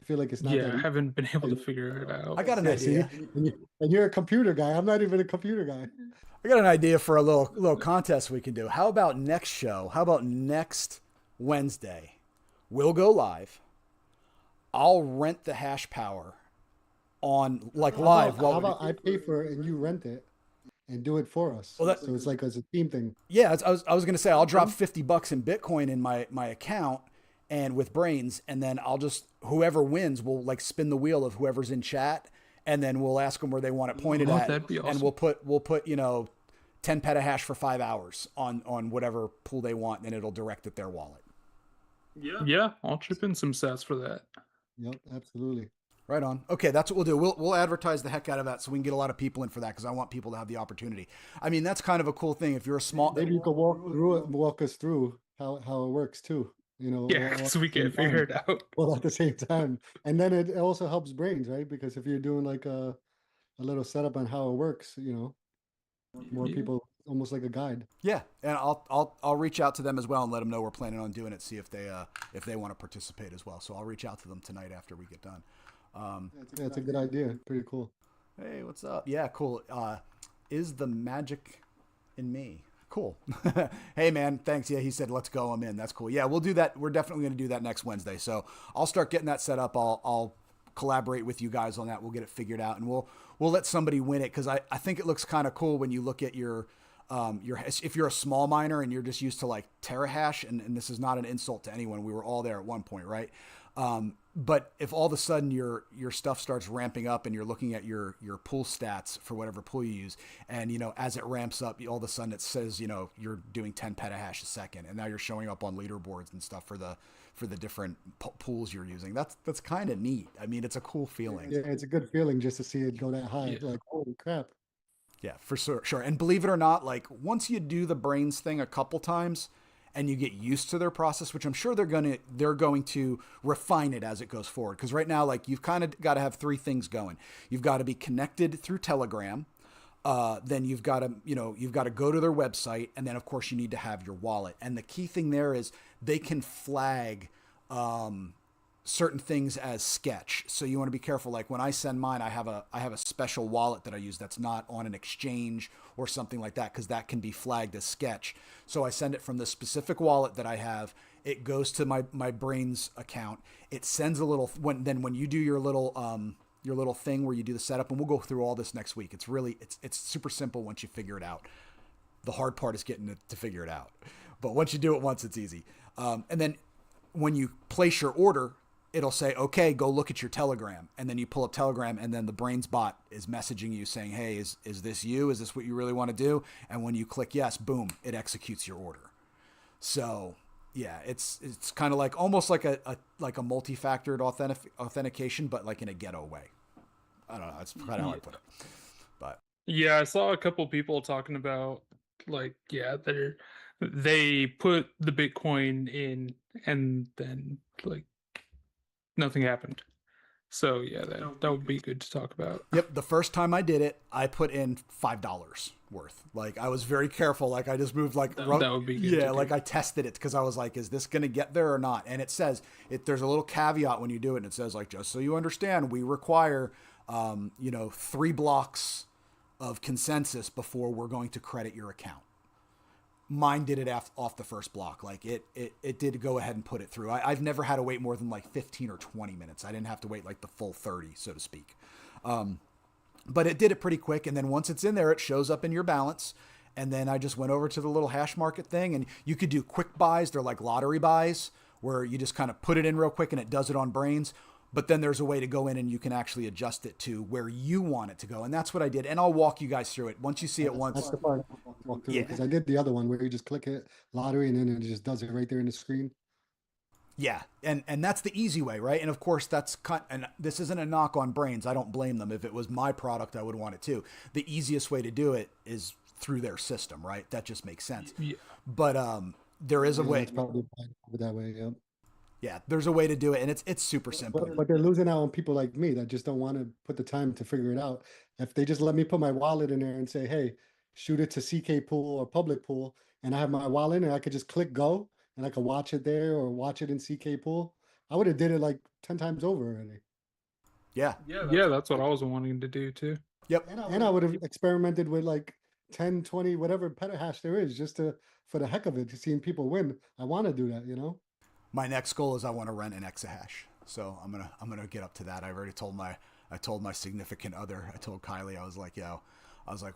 Speaker 3: feel like it's not that
Speaker 2: Yeah, I
Speaker 3: easy.
Speaker 2: haven't been able to figure it out.
Speaker 1: I got an
Speaker 3: Yeah, see,
Speaker 1: idea.
Speaker 3: and you're a computer guy. I'm not even a computer guy.
Speaker 1: I got an idea for a little contest we can do. How about next show? How about next Wednesday? We'll go live. I'll rent the hash power on like live.
Speaker 3: How about I pay for it and you rent it and do it for us?
Speaker 1: Well,
Speaker 3: So it's like as a team thing.
Speaker 1: Yeah, I was gonna say I'll drop $50 in Bitcoin in my account and with brains, and then I'll just whoever wins will like spin the wheel of whoever's in chat, and then we'll ask them where they want it pointed at,
Speaker 2: that'd be awesome.
Speaker 1: and we'll put 10 petahash for 5 hours on whatever pool they want, and it'll direct at their wallet.
Speaker 2: Yeah, I'll chip in some sats for that.
Speaker 3: Yep, absolutely.
Speaker 1: Right on. Okay, that's what we'll do. We'll advertise the heck out of that so we can get a lot of people in for that, because I want people to have the opportunity. I mean, that's kind of a cool thing. If you're a small,
Speaker 3: Maybe you could walk through it and walk us through how it works too.
Speaker 2: Yeah, because we can't figure it out.
Speaker 3: Well, at the same time, and then it also helps brains, right? Because if you're doing like a little setup on how it works, more
Speaker 2: Yeah.
Speaker 3: people, almost like a guide.
Speaker 1: Yeah, and I'll reach out to them as well and let them know we're planning on doing it. See if they want to participate as well. So I'll reach out to them tonight after we get done.
Speaker 3: Yeah, it's a good idea. Pretty cool.
Speaker 1: Hey, what's up? Yeah, cool. Is the magic in me? Cool. Hey, man, thanks. Yeah, he said, let's go. I'm in. That's cool. Yeah, we'll do that. We're definitely going to do that next Wednesday. So I'll start getting that set up. I'll collaborate with you guys on that. We'll get it figured out, and we'll let somebody win it, because I think it looks kind of cool when you look at your if you're a small miner and you're just used to like terahash, and this is not an insult to anyone. We were all there at one point, right? But if all of a sudden your stuff starts ramping up and you're looking at your pool stats for whatever pool you use, and as it ramps up, all of a sudden it says you're doing 10 petahash a second, and now you're showing up on leaderboards and stuff for the different pools you're using. That's kind of neat. I mean, it's a cool feeling.
Speaker 3: Yeah, it's a good feeling just to see it go that high.
Speaker 2: Yeah.
Speaker 3: Like, holy crap.
Speaker 1: Yeah, for sure. And believe it or not, like once you do the brains thing a couple times and you get used to their process, which I'm sure they're going to refine it as it goes forward. Because right now, like you've kind of got to have three things going. You've got to be connected through Telegram. Then you've got to go to their website, and then of course you need to have your wallet. And the key thing there is they can flag certain things as sketch. So you want to be careful. Like when I send mine, I have a special wallet that I use that's not on an exchange or something like that, because that can be flagged as sketch. So I send it from the specific wallet that I have. It goes to my Brains account. It sends a little when you do your little thing where you do the setup, and we'll go through all this next week. It's super simple once you figure it out. The hard part is getting it to figure it out. But once you do it once, it's easy. And then when you place your order, it'll say, okay, go look at your Telegram. And then you pull up Telegram, and then the Brains bot is messaging you saying, hey, is this you? Is this what you really want to do? And when you click yes, boom, it executes your order. So yeah, it's kind of like almost like a multi-factored authentication, but like in a ghetto way. I don't know. That's kind of how I put it. But
Speaker 2: yeah, I saw a couple people talking about they put the Bitcoin in and then like nothing happened. So yeah, that would be good to talk about.
Speaker 1: Yep, the first time I did it, I put in $5 worth. Like I was very careful. Like I just moved like
Speaker 2: that would be good.
Speaker 1: Yeah, like I tested it because I was like, is this going to get there or not? And it says there's a little caveat when you do it, and it says like, just so you understand, we require 3 blocks of consensus before we're going to credit your account. Mine did it off the first block. Like it did go ahead and put it through. I've never had to wait more than like 15 or 20 minutes. I didn't have to wait like the full 30, so to speak. But it did it pretty quick. And then once it's in there, it shows up in your balance. And then I just went over to the little hash market thing, and you could do quick buys. They're like lottery buys where you just kind of put it in real quick and it does it on Brains. But then there's a way to go in and you can actually adjust it to where you want it to go. And that's what I did. And I'll walk you guys through it. Once you see it once.
Speaker 3: That's the part I walk through, because I did the other one where you just click it, lottery, and then it just does it right there in the screen.
Speaker 1: Yeah, and that's the easy way, right? And of course, and this isn't a knock on Brains. I don't blame them. If it was my product, I would want it too. The easiest way to do it is through their system, right? That just makes sense.
Speaker 2: Yeah.
Speaker 1: But there is a way.
Speaker 3: It's probably that way, yeah.
Speaker 1: Yeah, there's a way to do it, and it's super simple.
Speaker 3: But they're losing out on people like me that just don't want to put the time to figure it out. If they just let me put my wallet in there and say, hey, shoot it to CK pool or public pool, and I have my wallet and I could just click go and I could watch it there or watch it in CK Pool, I would have did it like 10 times over already.
Speaker 1: Yeah.
Speaker 2: Yeah, that's what I was wanting to do too.
Speaker 1: Yep.
Speaker 3: And I would have experimented with like 10, 20, whatever petahash there is, just to for the heck of it, to seeing people win. I want to do that, you know?
Speaker 1: My next goal is I want to rent an exahash. So I'm gonna get up to that. I already told my significant other. I told Kylie, I was like,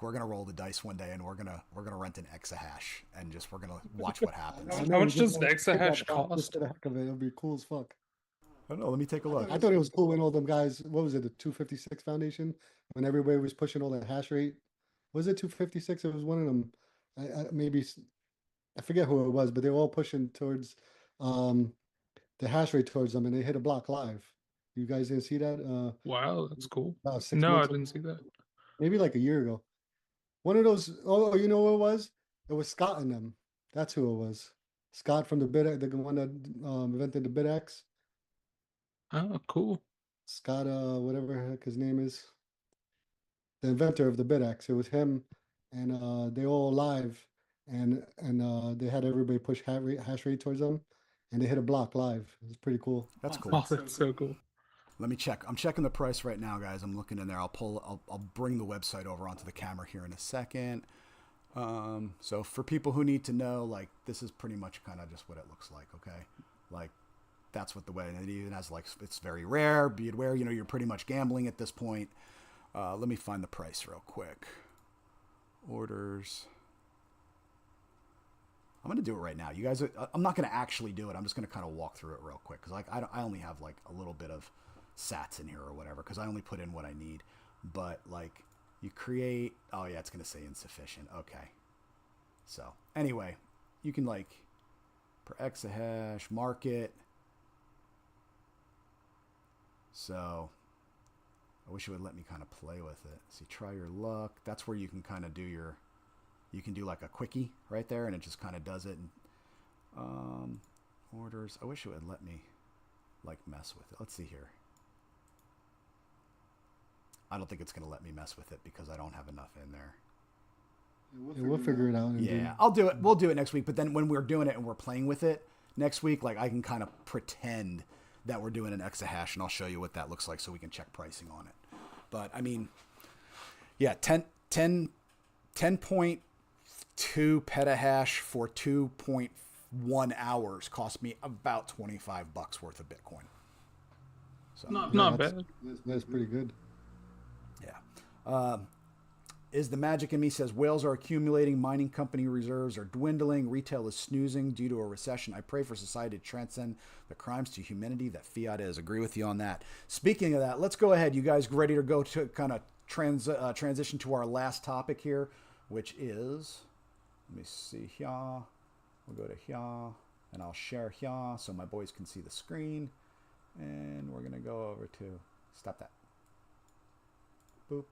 Speaker 1: we're gonna roll the dice one day and we're gonna rent an exahash and we're gonna watch what happens.
Speaker 2: How much does an exahash cost?
Speaker 3: Just for the heck of it, it'll be cool as fuck.
Speaker 1: I don't know. Let me take a look.
Speaker 3: I thought it was cool when all them guys, what was it, the 256 Foundation, when everybody was pushing all that hash rate. Was it 256? It was one of them. I forget who it was, but they were all pushing towards the hash rate towards them, and they hit a block live. You guys didn't see that?
Speaker 2: Wow, that's cool.
Speaker 3: About 6
Speaker 2: No, I
Speaker 3: months
Speaker 2: didn't see that.
Speaker 3: maybe like a year ago. One of those. Oh, you know what it was? It was Scott and them. That's who it was. Scott from the one that invented the BitX.
Speaker 2: Oh, cool.
Speaker 3: Scott, whatever the heck his name is, the inventor of the BitX. It was him, and they all live, and they had everybody push hash rate towards them, and they hit a block live. It was pretty cool.
Speaker 1: That's cool.
Speaker 2: Oh, that's so cool.
Speaker 1: Let me check. I'm checking the price right now, guys. I'm looking in there. I'll bring the website over onto the camera here in a second. So for people who need to know, like, this is pretty much kind of just what it looks like. Okay, like that's what the way. And it even has like, it's very rare. Be aware, you're pretty much gambling at this point. Let me find the price real quick. Orders. I'm going to do it right now. You guys, I'm not going to actually do it. I'm just going to kind of walk through it real quick. Cause like, I only have like a little bit of sats in here or whatever. Cause I only put in what I need, but like you create, oh yeah, it's going to say insufficient. Okay. So anyway, you can like per exahash market. So I wish it would let me kind of play with it. See, try your luck. That's where you can kind of do you can do like a quickie right there, and it just kind of does it. And orders. I wish it would let me like mess with it. Let's see here. I don't think it's going to let me mess with it because I don't have enough in there.
Speaker 3: We'll figure it out.
Speaker 1: Yeah, I'll do it. We'll do it next week. But then when we're doing it and we're playing with it next week, like I can kind of pretend that we're doing an exahash, and I'll show you what that looks like so we can check pricing on it. But I mean, yeah, 10.2 petahash for 2.1 hours cost me about $25 worth of Bitcoin. So
Speaker 2: Not bad.
Speaker 3: That's pretty good.
Speaker 1: Yeah. Is the magic in me says whales are accumulating, mining company reserves are dwindling, retail is snoozing due to a recession. I pray for society to transcend the crimes to humanity that fiat is. Agree with you on that. Speaking of that, let's go ahead. You guys ready to go to kind of transition to our last topic here, which is, let me see here. We'll go to here, and I'll share here so my boys can see the screen. And we're going to go over to, stop that. Boop.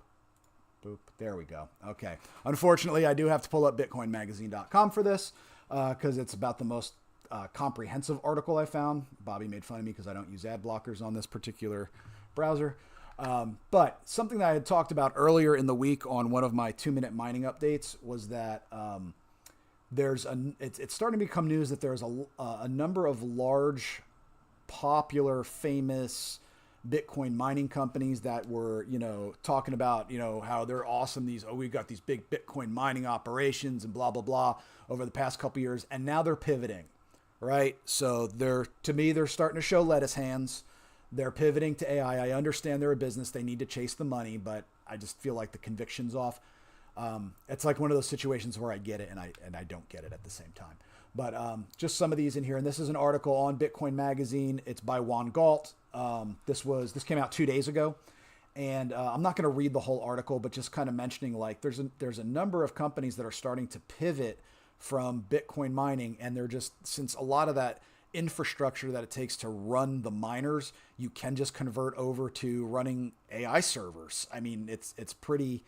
Speaker 1: Boop. There we go. Okay. Unfortunately, I do have to pull up bitcoinmagazine.com for this because it's about the most comprehensive article I found. Bobby made fun of me because I don't use ad blockers on this particular browser. But something that I had talked about earlier in the week on one of my 2-minute mining updates was that it's starting to become news that there's a number of large, popular, famous Bitcoin mining companies that were, talking about, how they're awesome. We've got these big Bitcoin mining operations and blah, blah, blah over the past couple years. And now they're pivoting, right? So they're starting to show lettuce hands. They're pivoting to AI. I understand they're a business. They need to chase the money, but I just feel like the conviction's off. It's like one of those situations where I get it and I don't get it at the same time. But just some of these in here. And this is an article on Bitcoin Magazine. It's by Juan Galt. This came out 2 days ago. And I'm not going to read the whole article, but just kind of mentioning like there's a number of companies that are starting to pivot from Bitcoin mining. And they're just, since a lot of that infrastructure that it takes to run the miners, you can just convert over to running AI servers. I mean, it's pretty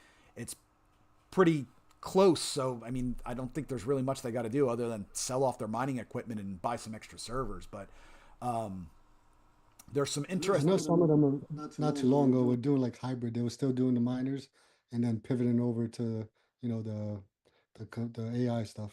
Speaker 1: close. So, I mean, I don't think there's really much they got to do other than sell off their mining equipment and buy some extra servers. But there's some interesting.
Speaker 3: I know some of them not too long ago were doing like hybrid. They were still doing the miners and then pivoting over to, the AI stuff.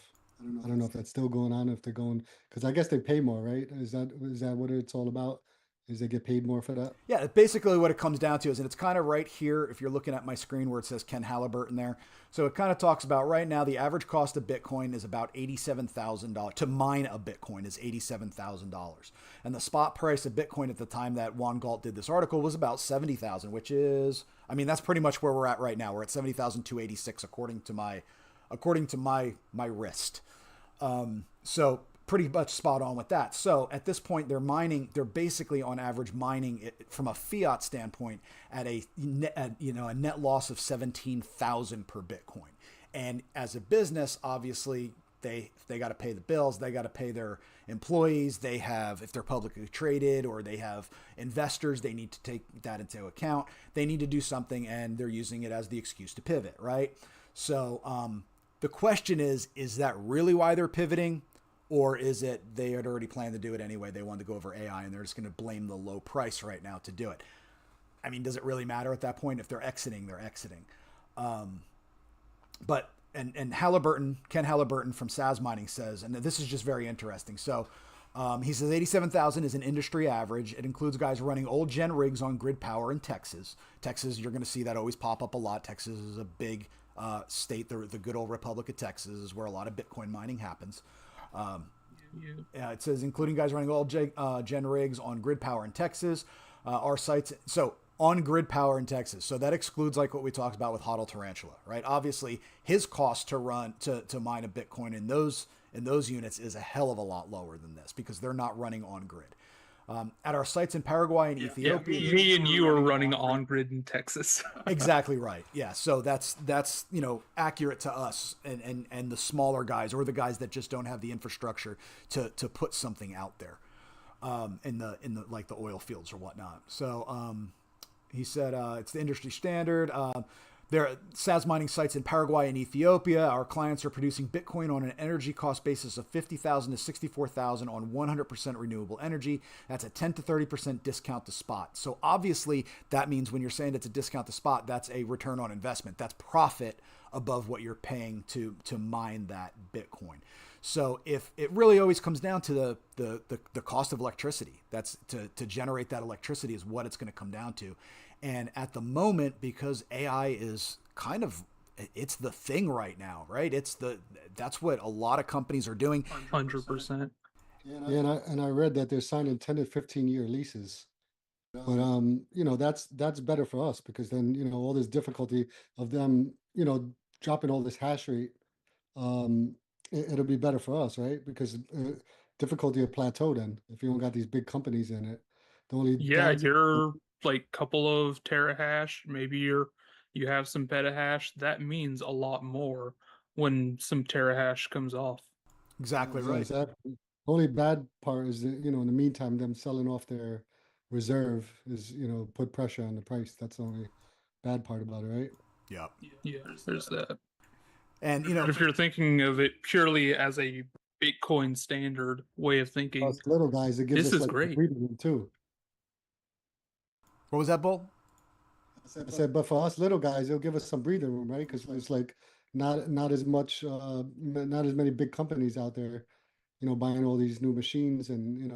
Speaker 3: I don't know if that's still going on, if they're going, because I guess they pay more, right? Is that what it's all about? Is they get paid more for that?
Speaker 1: Yeah, basically what it comes down to is, and it's kind of right here if you're looking at my screen where it says Ken Halliburton there. So it kind of talks about right now the average cost of Bitcoin is about $87,000 to mine a Bitcoin is $87,000, and the spot price of Bitcoin at the time that Juan Galt did this article was about 70,000, which is, I mean, that's pretty much where we're at right now. We're at 70,286 according to my wrist. So pretty much spot on with that. So at this point, they're basically on average mining it from a fiat standpoint at a net loss of 17,000 per Bitcoin. And as a business, obviously they got to pay the bills, they got to pay their employees, they have, if they're publicly traded or they have investors, they need to take that into account. They need to do something, and they're using it as the excuse to pivot, right? So the question is that really why they're pivoting? Or is it they had already planned to do it anyway? They wanted to go over AI and they're just going to blame the low price right now to do it. I mean, does it really matter at that point? If they're exiting, they're exiting. But Ken Halliburton from SAS Mining says, and this is just very interesting. So he says 87,000 is an industry average. It includes guys running old gen rigs on grid power in Texas. Texas, you're going to see that always pop up a lot. Texas is a big state. The good old Republic of Texas is where a lot of Bitcoin mining happens. It says including guys running old gen rigs on grid power in Texas. Our sites, so on grid power in Texas. So that excludes like what we talked about with Hodl Tarantula, right? Obviously, his cost to run to mine a Bitcoin in those units is a hell of a lot lower than this because they're not running on grid. At our sites in Paraguay and Ethiopia,
Speaker 2: me and you are running on grid in Texas.
Speaker 1: Exactly right. Yeah. So that's accurate to us and the smaller guys or the guys that just don't have the infrastructure to put something out there in the like the oil fields or whatnot. So he said it's the industry standard. There are SAS mining sites in Paraguay and Ethiopia. Our clients are producing Bitcoin on an energy cost basis of $50,000 to $64,000 on 100% renewable energy. That's a 10 to 30% discount to spot. So obviously that means when you're saying it's a discount to spot, that's a return on investment. That's profit above what you're paying to mine that Bitcoin. So if it really always comes down to the cost of electricity, that's to generate that electricity is what it's going to come down to. And at the moment, because AI is it's the thing right now, right? That's what a lot of companies are doing.
Speaker 2: 100%.
Speaker 3: Yeah, and I read that they're signing 10 to 15-year leases. But that's better for us because then all this difficulty of them dropping all this hash rate, it'll be better for us, right? Because difficulty of plateau then if you don't got these big companies in it. The only
Speaker 2: you're like couple of terahash, maybe you have some petahash. That means a lot more when some terahash comes off.
Speaker 1: Exactly right.
Speaker 3: Exactly. Only bad part is that, in the meantime, them selling off their reserve is, put pressure on the price. That's the only bad part about it, right?
Speaker 1: Yep.
Speaker 2: Yeah, there's that.
Speaker 1: And
Speaker 2: But if you're thinking of it purely as a Bitcoin standard way of thinking,
Speaker 3: Us little guys, it gives
Speaker 2: this
Speaker 3: us
Speaker 2: is
Speaker 3: like
Speaker 2: great.
Speaker 3: breathing room too.
Speaker 1: What was that, Bull?
Speaker 3: I said, but for us little guys, it'll give us some breathing room, right? Because it's like not as much, not as many big companies out there, buying all these new machines, and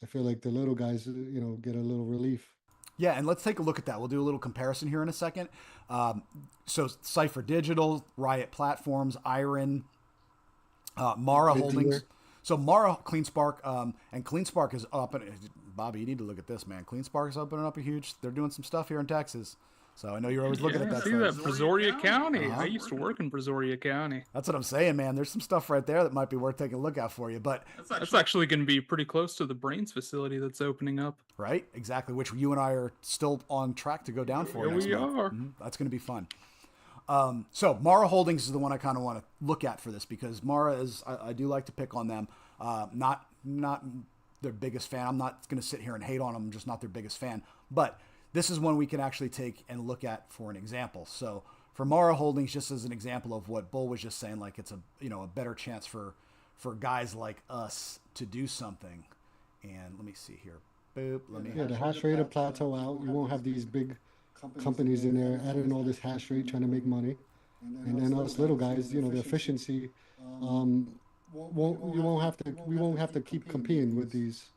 Speaker 3: I feel like the little guys, get a little relief.
Speaker 1: Yeah, and let's take a look at that. We'll do a little comparison here in a second. So Cipher Digital, Riot Platforms, Iron, Mara Holdings. So Mara, CleanSpark, and CleanSpark is up. And Bobby, you need to look at this, man. CleanSpark is opening up a huge. They're doing some stuff here in Texas. So I know you're always looking at that.
Speaker 2: See that Brazoria County. I used to work in Brazoria County.
Speaker 1: That's what I'm saying, man. There's some stuff right there that might be worth taking a look at for you. But
Speaker 2: that's actually going to be pretty close to the Brains facility that's opening up.
Speaker 1: Right, exactly. Which you and I are still on track to go down for.
Speaker 2: Here we are.
Speaker 1: Mm-hmm. That's going to be fun. So Mara Holdings is the one I kind of want to look at for this because Mara is. I do like to pick on them. Not their biggest fan. I'm not going to sit here and hate on them. I'm just not their biggest fan. But this is one we can actually take and look at for an example. So for Mara Holdings, just as an example of what Bull was just saying, like it's a better chance for guys like us to do something. And let me see here. Boop.
Speaker 3: The hash rate will plateau out. You won't have these big companies in there adding all this hash rate trying to make money. and then us little guys, the efficiency, um, we won't have to keep competing with these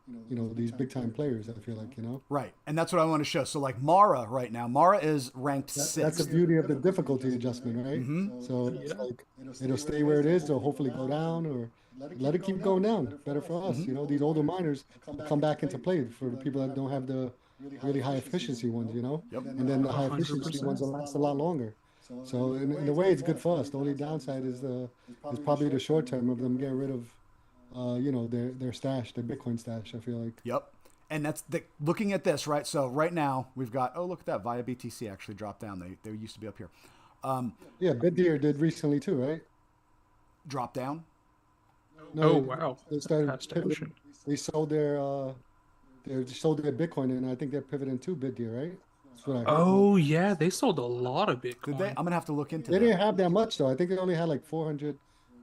Speaker 3: big time players. I feel like,
Speaker 1: Right. And that's what I want to show. So like Mara right now, Mara is ranked
Speaker 3: that's the
Speaker 1: sixth.
Speaker 3: beauty of the difficulty adjustment, right? So it's
Speaker 2: Yeah.
Speaker 3: like it'll stay where it is, or hopefully go down, or let it keep going down. Better for us. These older miners will come back into play for the people that don't have the really high efficiency ones,
Speaker 1: Yep.
Speaker 3: and then the high efficiency
Speaker 2: 100%.
Speaker 3: ones will last a lot longer. So in a way, it's good for us. The only downside is probably the short term of them getting rid of, their stash, their Bitcoin stash. I feel like.
Speaker 1: Yep. And that's looking at this, right? So right now we've got, oh, look at that. Via BTC actually dropped down. They used to be up here.
Speaker 3: Yeah, BitDeer did recently too, right?
Speaker 1: Drop down.
Speaker 3: No,
Speaker 2: Oh, wow.
Speaker 3: They started
Speaker 2: Past
Speaker 3: pivoting.
Speaker 2: ocean.
Speaker 3: They sold their Bitcoin, and I think they're pivoting to BitDeer, right? That's what I heard.
Speaker 2: Oh, yeah. They sold a lot of
Speaker 1: Did they?
Speaker 2: Bitcoin.
Speaker 1: I'm gonna have to look into
Speaker 3: They
Speaker 1: that.
Speaker 3: didn't have that much though. I think they only had like 400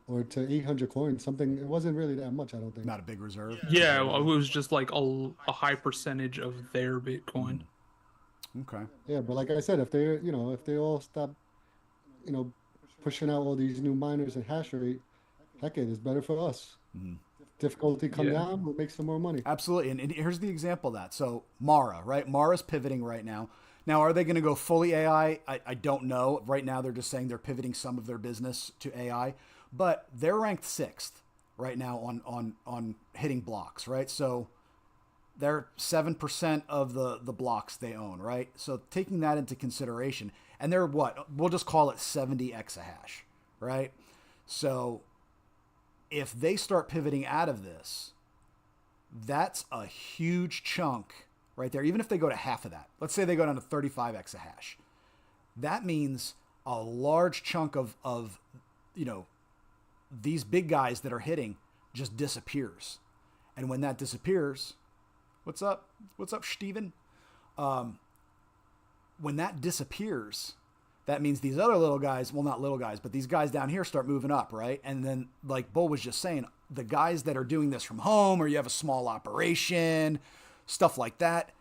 Speaker 3: or to 800 coins, something. It wasn't really that much, I don't think.
Speaker 1: Not a big reserve.
Speaker 2: Yeah, it was just like a high percentage of their Bitcoin.
Speaker 1: Okay.
Speaker 3: Yeah, but like I said, if they all stop, you know, pushing out all these new miners and hash rate, heck, it is better for us. Difficulty come
Speaker 2: Yeah.
Speaker 3: down, we'll make some more money.
Speaker 1: Absolutely. And here's the example of that. So Mara, right? Mara's pivoting right now. Now, are they going to go fully AI? I don't know. Right now, they're just saying they're pivoting some of their business to AI, but they're ranked sixth right now on hitting blocks, right? So they're 7% of the blocks they own, right? So taking that into consideration, and they're what? We'll just call it 70 exahash, right? So if they start pivoting out of this, that's a huge chunk right there. Even if they go to half of that, let's say they go down to 35 exahash, that means a large chunk of these big guys that are hitting just disappears. And when that disappears, what's up? What's up, Steven? When that disappears, that means these other little guys, well, not little guys, but these guys down here start moving up, right? And then, like Bull was just saying, the guys that are doing this from home, or you have a small operation, stuff like that,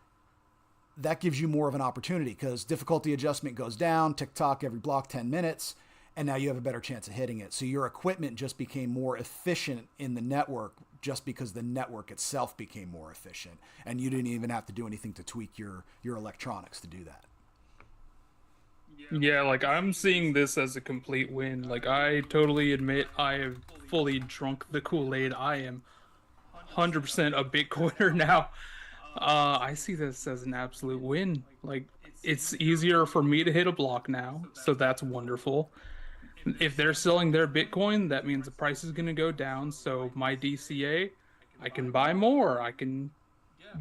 Speaker 1: that gives you more of an opportunity because difficulty adjustment goes down, tick-tock every block 10 minutes, and now you have a better chance of hitting it. So your equipment just became more efficient in the network just because the network itself became more efficient, and you didn't even have to do anything to tweak your electronics to do that.
Speaker 2: Yeah, like I'm seeing this as a complete win. Like I totally admit I have fully drunk the Kool-Aid. I am 100% a Bitcoiner now. I see this as an absolute win. Like it's easier for me to hit a block now, so that's wonderful. If they're selling their Bitcoin, that means the price is going to go down. So my DCA, I can buy more.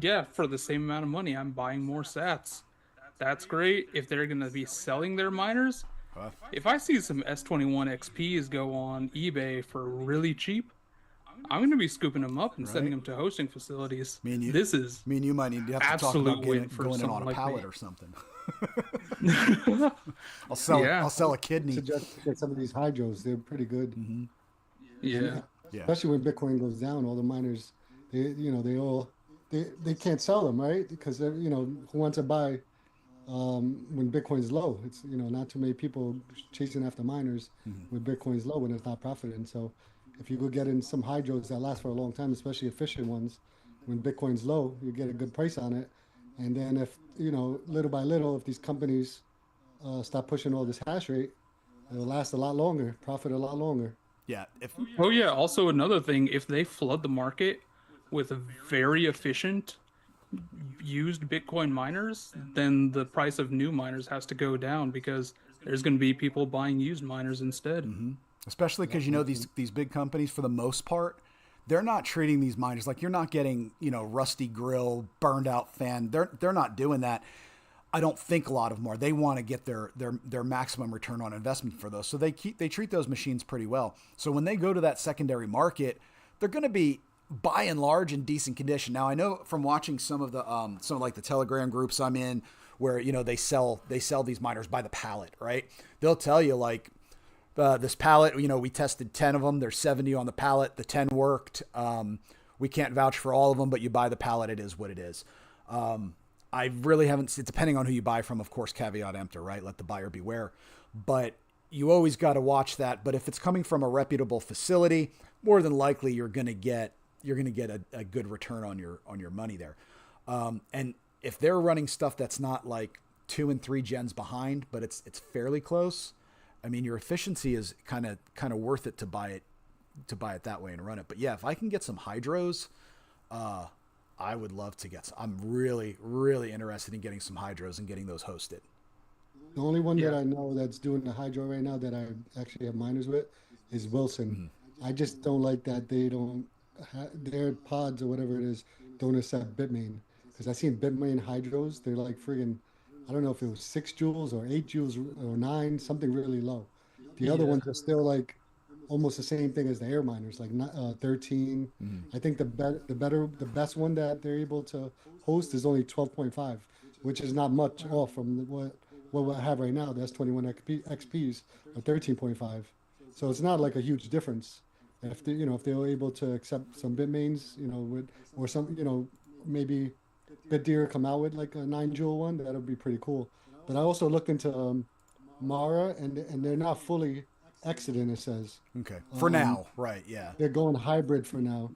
Speaker 2: Yeah, for the same amount of money, I'm buying more sats. That's great. If they're going to be selling their miners, if I see some S21 XPs go on eBay for really cheap, I'm going to be scooping them up and sending them to hosting facilities.
Speaker 1: Me and you,
Speaker 2: This is
Speaker 1: me and you might need to have to talk
Speaker 2: absolute
Speaker 1: about
Speaker 2: win for
Speaker 1: going in on
Speaker 2: someone
Speaker 1: a
Speaker 2: like
Speaker 1: pallet
Speaker 2: me.
Speaker 1: or something. I'll sell a kidney.
Speaker 3: Suggest get some of these hydros. They're pretty good.
Speaker 2: Yeah.
Speaker 1: Yeah.
Speaker 3: Especially when Bitcoin goes down, all the miners, they can't sell them, right? Because who wants to buy when Bitcoin's low? It's not too many people chasing after miners when Bitcoin's low when it's not profiting. So if you go get in some hydros that last for a long time, especially efficient ones, when Bitcoin's low, you get a good price on it. And then if little by little, if these companies stop pushing all this hash rate, it'll last a lot longer, profit a lot longer.
Speaker 1: Yeah.
Speaker 2: Oh yeah, also another thing, if they flood the market with very efficient used Bitcoin miners, then the price of new miners has to go down because there's going to be people buying used miners instead.
Speaker 1: Especially because these big companies, for the most part, they're not treating these miners like you're not getting rusty grill, burned out fan. They're not doing that. I don't think a lot of them are. They want to get their maximum return on investment for those, so they treat those machines pretty well. So when they go to that secondary market, they're going to be by and large in decent condition. Now I know from watching some of like the Telegram groups I'm in, where they sell these miners by the pallet, right? They'll tell you like. This pallet, we tested 10 of them. There's 70 on the pallet. The 10 worked. We can't vouch for all of them, but you buy the pallet, it is what it is. I really haven't, depending on who you buy from, of course, caveat emptor, right? Let the buyer beware. But you always got to watch that. But if it's coming from a reputable facility, more than likely you're going to get a good return on your money there. And if they're running stuff that's not like 2 and 3 gens behind, but it's fairly close, I mean, your efficiency is kind of worth it to buy it that way and run it. But yeah, if I can get some hydros, I would love to get some. I'm really, really interested in getting some hydros and getting those hosted.
Speaker 3: The only one that I know that's doing the hydro right now that I actually have miners with is Wilson. I just don't like that they don't their pods or whatever it is don't accept Bitmain, because I seen Bitmain hydros. They're like friggin', I don't know if it was 6 joules or 8 joules or 9, something really low. The other ones are still like almost the same thing as the air miners, like 13. I think the best one that they're able to host is only 12.5, which is not much off from what I have right now. That's 21 XPs or 13.5. So it's not like a huge difference. If they, if they were able to accept some Bitmains, or some, maybe Bitdeer come out with like a 9 joule one, that would be pretty cool. But I also looked into Mara, and they're not fully exiting, it says.
Speaker 1: Okay. For now, right, yeah.
Speaker 3: They're going hybrid for now.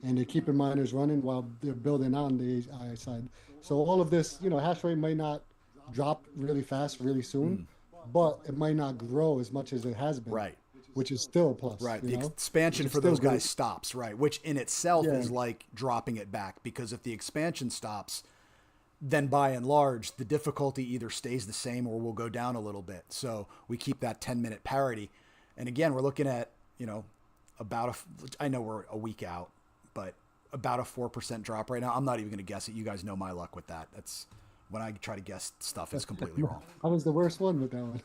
Speaker 3: And they're keeping miners running while they're building on the AI side. So all of this, hash rate might not drop really fast, really soon, but it might not grow as much as it has been.
Speaker 1: Right.
Speaker 3: Which is still a plus.
Speaker 1: Right. The expansion for those guys stops, right? Which in itself is like dropping it back, because if the expansion stops, then by and large, the difficulty either stays the same or will go down a little bit. So we keep that 10-minute parity. And again, we're looking at, I know we're a week out, but about a 4% drop right now. I'm not even going to guess it. You guys know my luck with that. That's when I try to guess stuff, it's completely wrong.
Speaker 3: I was the worst one with that one.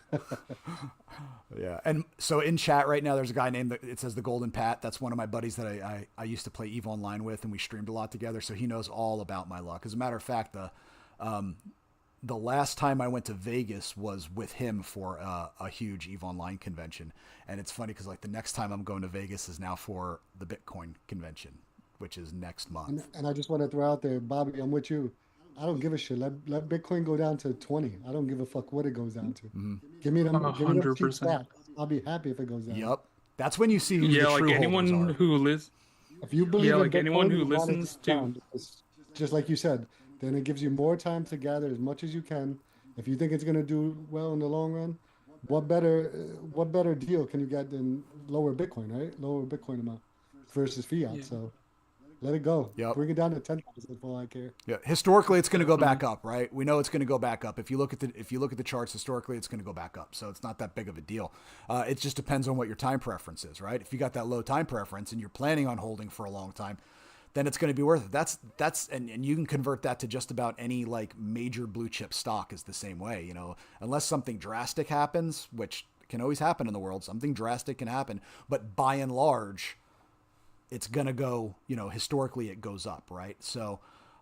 Speaker 1: Yeah. And so in chat right now, there's a guy named, it says the Golden Pat. That's one of my buddies that I used to play EVE Online with, and we streamed a lot together. So he knows all about my luck. As a matter of fact, the last time I went to Vegas was with him for a huge EVE Online convention. And it's funny because like the next time I'm going to Vegas is now for the Bitcoin convention, which is next month.
Speaker 3: And I just want to throw out there, Bobby, I'm with you. I don't give a shit. Let Bitcoin go down to 20. I don't give a fuck what it goes down to. Give me them 100%. I'll be happy if it goes down.
Speaker 1: Yep. That's when you see who the true
Speaker 2: like anyone who lives.
Speaker 3: If you believe in
Speaker 2: like
Speaker 3: Bitcoin,
Speaker 2: anyone who listens to,
Speaker 3: just like you said, then it gives you more time to gather as much as you can. If you think it's going to do well in the long run, what better deal can you get than lower Bitcoin, right? Lower Bitcoin amount versus fiat. Yeah. So let it go.
Speaker 1: Yep.
Speaker 3: Bring it down to 10,000 for all I care.
Speaker 1: Yeah. Historically, it's going to go back up, right? We know it's going to go back up. If you look at the charts historically, it's going to go back up. So it's not that big of a deal. It just depends on what your time preference is, right? If you got that low time preference and you're planning on holding for a long time, then it's going to be worth it. That's and you can convert that to just about any like major blue chip stock is the same way, unless something drastic happens, which can always happen in the world. Something drastic can happen, but by and large, it's going to go, historically it goes up, right? So,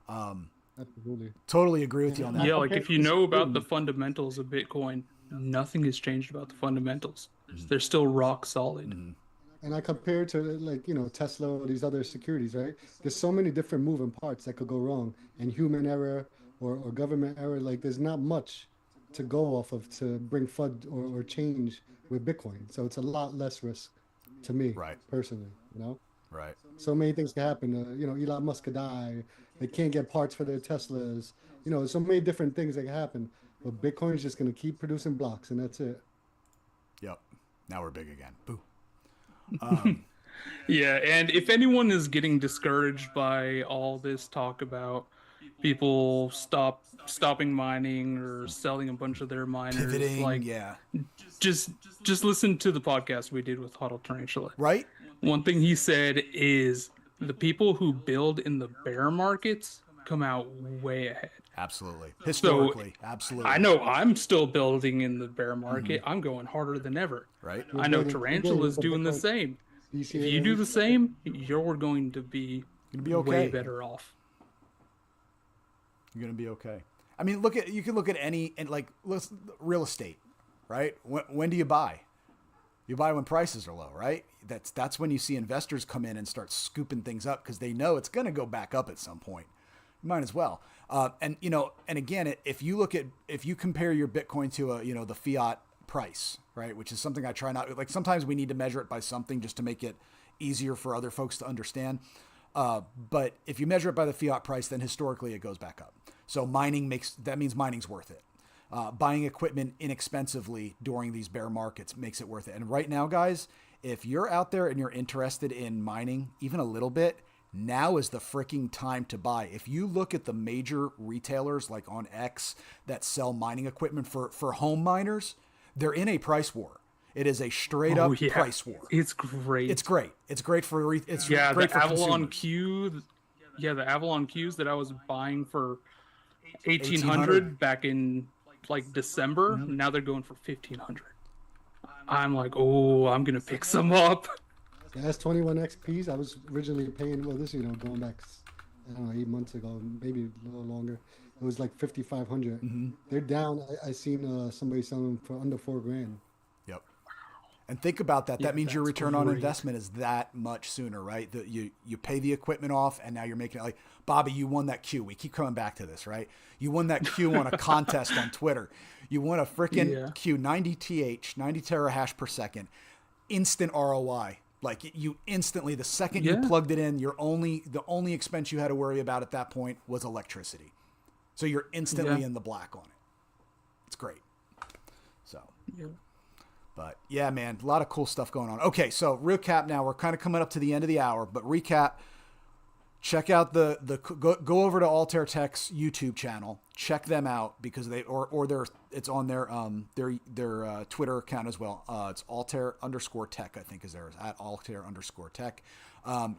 Speaker 3: absolutely.
Speaker 1: Totally agree with you on that.
Speaker 2: Yeah. Like if you know about the fundamentals of Bitcoin, nothing has changed about the fundamentals. They're still rock solid.
Speaker 3: And I compare to like, Tesla or these other securities, right? There's so many different moving parts that could go wrong, and human error or government error. Like there's not much to go off of to bring FUD or change with Bitcoin. So it's a lot less risk to me,
Speaker 1: right?
Speaker 3: Personally,
Speaker 1: Right.
Speaker 3: So many things can happen. Elon Musk could die. They can't get parts for their Teslas. So many different things that can happen. But Bitcoin is just going to keep producing blocks, and that's it.
Speaker 1: Yep. Now we're big again. Boo.
Speaker 2: Yeah, and if anyone is getting discouraged by all this talk about people stopping mining or selling a bunch of their miners,
Speaker 1: pivoting,
Speaker 2: just listen to the podcast we did with Huddle Tarantula.
Speaker 1: Right.
Speaker 2: One thing he said is the people who build in the bear markets come out way ahead.
Speaker 1: Absolutely. Historically,
Speaker 2: so,
Speaker 1: absolutely.
Speaker 2: I know I'm still building in the bear market. I'm going harder than ever.
Speaker 1: Right.
Speaker 2: I know Tarantula's doing the same. If you do the same, you're going to be
Speaker 1: okay.
Speaker 2: Way better off.
Speaker 1: You're going to be okay. I mean, you can look at any, and like real estate, right? When do you buy? You buy when prices are low, right? That's when you see investors come in and start scooping things up because they know it's going to go back up at some point. You might as well. And again, if you compare your Bitcoin to the fiat price, right? Which is something I try not, like sometimes we need to measure it by something just to make it easier for other folks to understand. But if you measure it by the fiat price, then historically it goes back up. So that means mining's worth it. Buying equipment inexpensively during these bear markets makes it worth it. And right now, guys, if you're out there and you're interested in mining even a little bit, now is the freaking time to buy. If you look at the major retailers like on X that sell mining equipment for home miners, they're in a price war. It is a straight up price war.
Speaker 2: It's great.
Speaker 1: It's great. It's great for great
Speaker 2: the
Speaker 1: for
Speaker 2: Avalon
Speaker 1: consumers.
Speaker 2: Q. Yeah, the Avalon Qs that I was buying for 1,800 back in like December.
Speaker 1: Mm-hmm.
Speaker 2: Now they're going for 1,500. I'm like, oh, I'm gonna pick some up.
Speaker 3: The S21 XPs, I was originally paying, well, this, going back, I don't know, 8 months ago, maybe a little longer. It was like 5,500.
Speaker 1: Mm-hmm.
Speaker 3: They're down. I seen somebody selling them for under $4,000.
Speaker 1: Yep. And think about that.
Speaker 2: Yeah,
Speaker 1: That means your return on
Speaker 2: great.
Speaker 1: investment is that much sooner, right? That you pay the equipment off, and now you're making it. Like, Bobby, you won that Q. We keep coming back to this, right? You won that Q on a contest on Twitter. You won a freaking Q, 90 TH, 90 terahash per second, instant ROI. Like, you instantly, the second you plugged it in, the only expense you had to worry about at that point was electricity. So you're instantly in the black on it. It's great. So.
Speaker 2: Yeah.
Speaker 1: But yeah, man, a lot of cool stuff going on. Okay, so recap now. We're kind of coming up to the end of the hour, but recap. Check out go over to Altair Tech's YouTube channel. Check them out because it's on their Twitter account as well. It's Altair_Tech, I think is theirs, at Altair_Tech.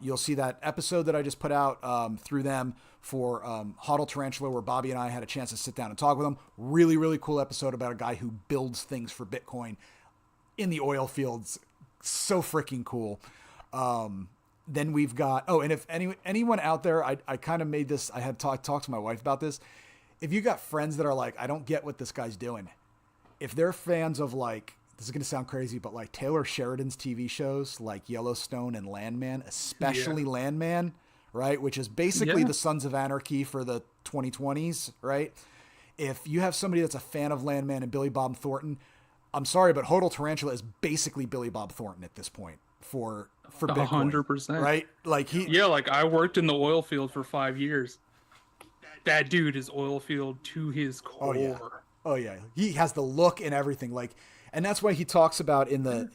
Speaker 1: You'll see that episode that I just put out through them for HODL Tarantula, where Bobby and I had a chance to sit down and talk with them. Really, really cool episode about a guy who builds things for Bitcoin in the oil fields. So freaking cool. Then we've got, and if anyone out there, I kind of made this, I had talked to my wife about this. If you got friends that are like, I don't get what this guy's doing. If they're fans of like, this is going to sound crazy, but like Taylor Sheridan's TV shows like Yellowstone and Landman, especially Landman, right? Which is basically the Sons of Anarchy for the 2020s, right? If you have somebody that's a fan of Landman and Billy Bob Thornton, I'm sorry, but HODL Tarantula is basically Billy Bob Thornton at this point for Bitcoin,
Speaker 2: 100%,
Speaker 1: right? Like
Speaker 2: like I worked in the oil field for 5 years. That dude is oil field to his core.
Speaker 1: Oh yeah, he has the look and everything. Like, and that's why he talks about in the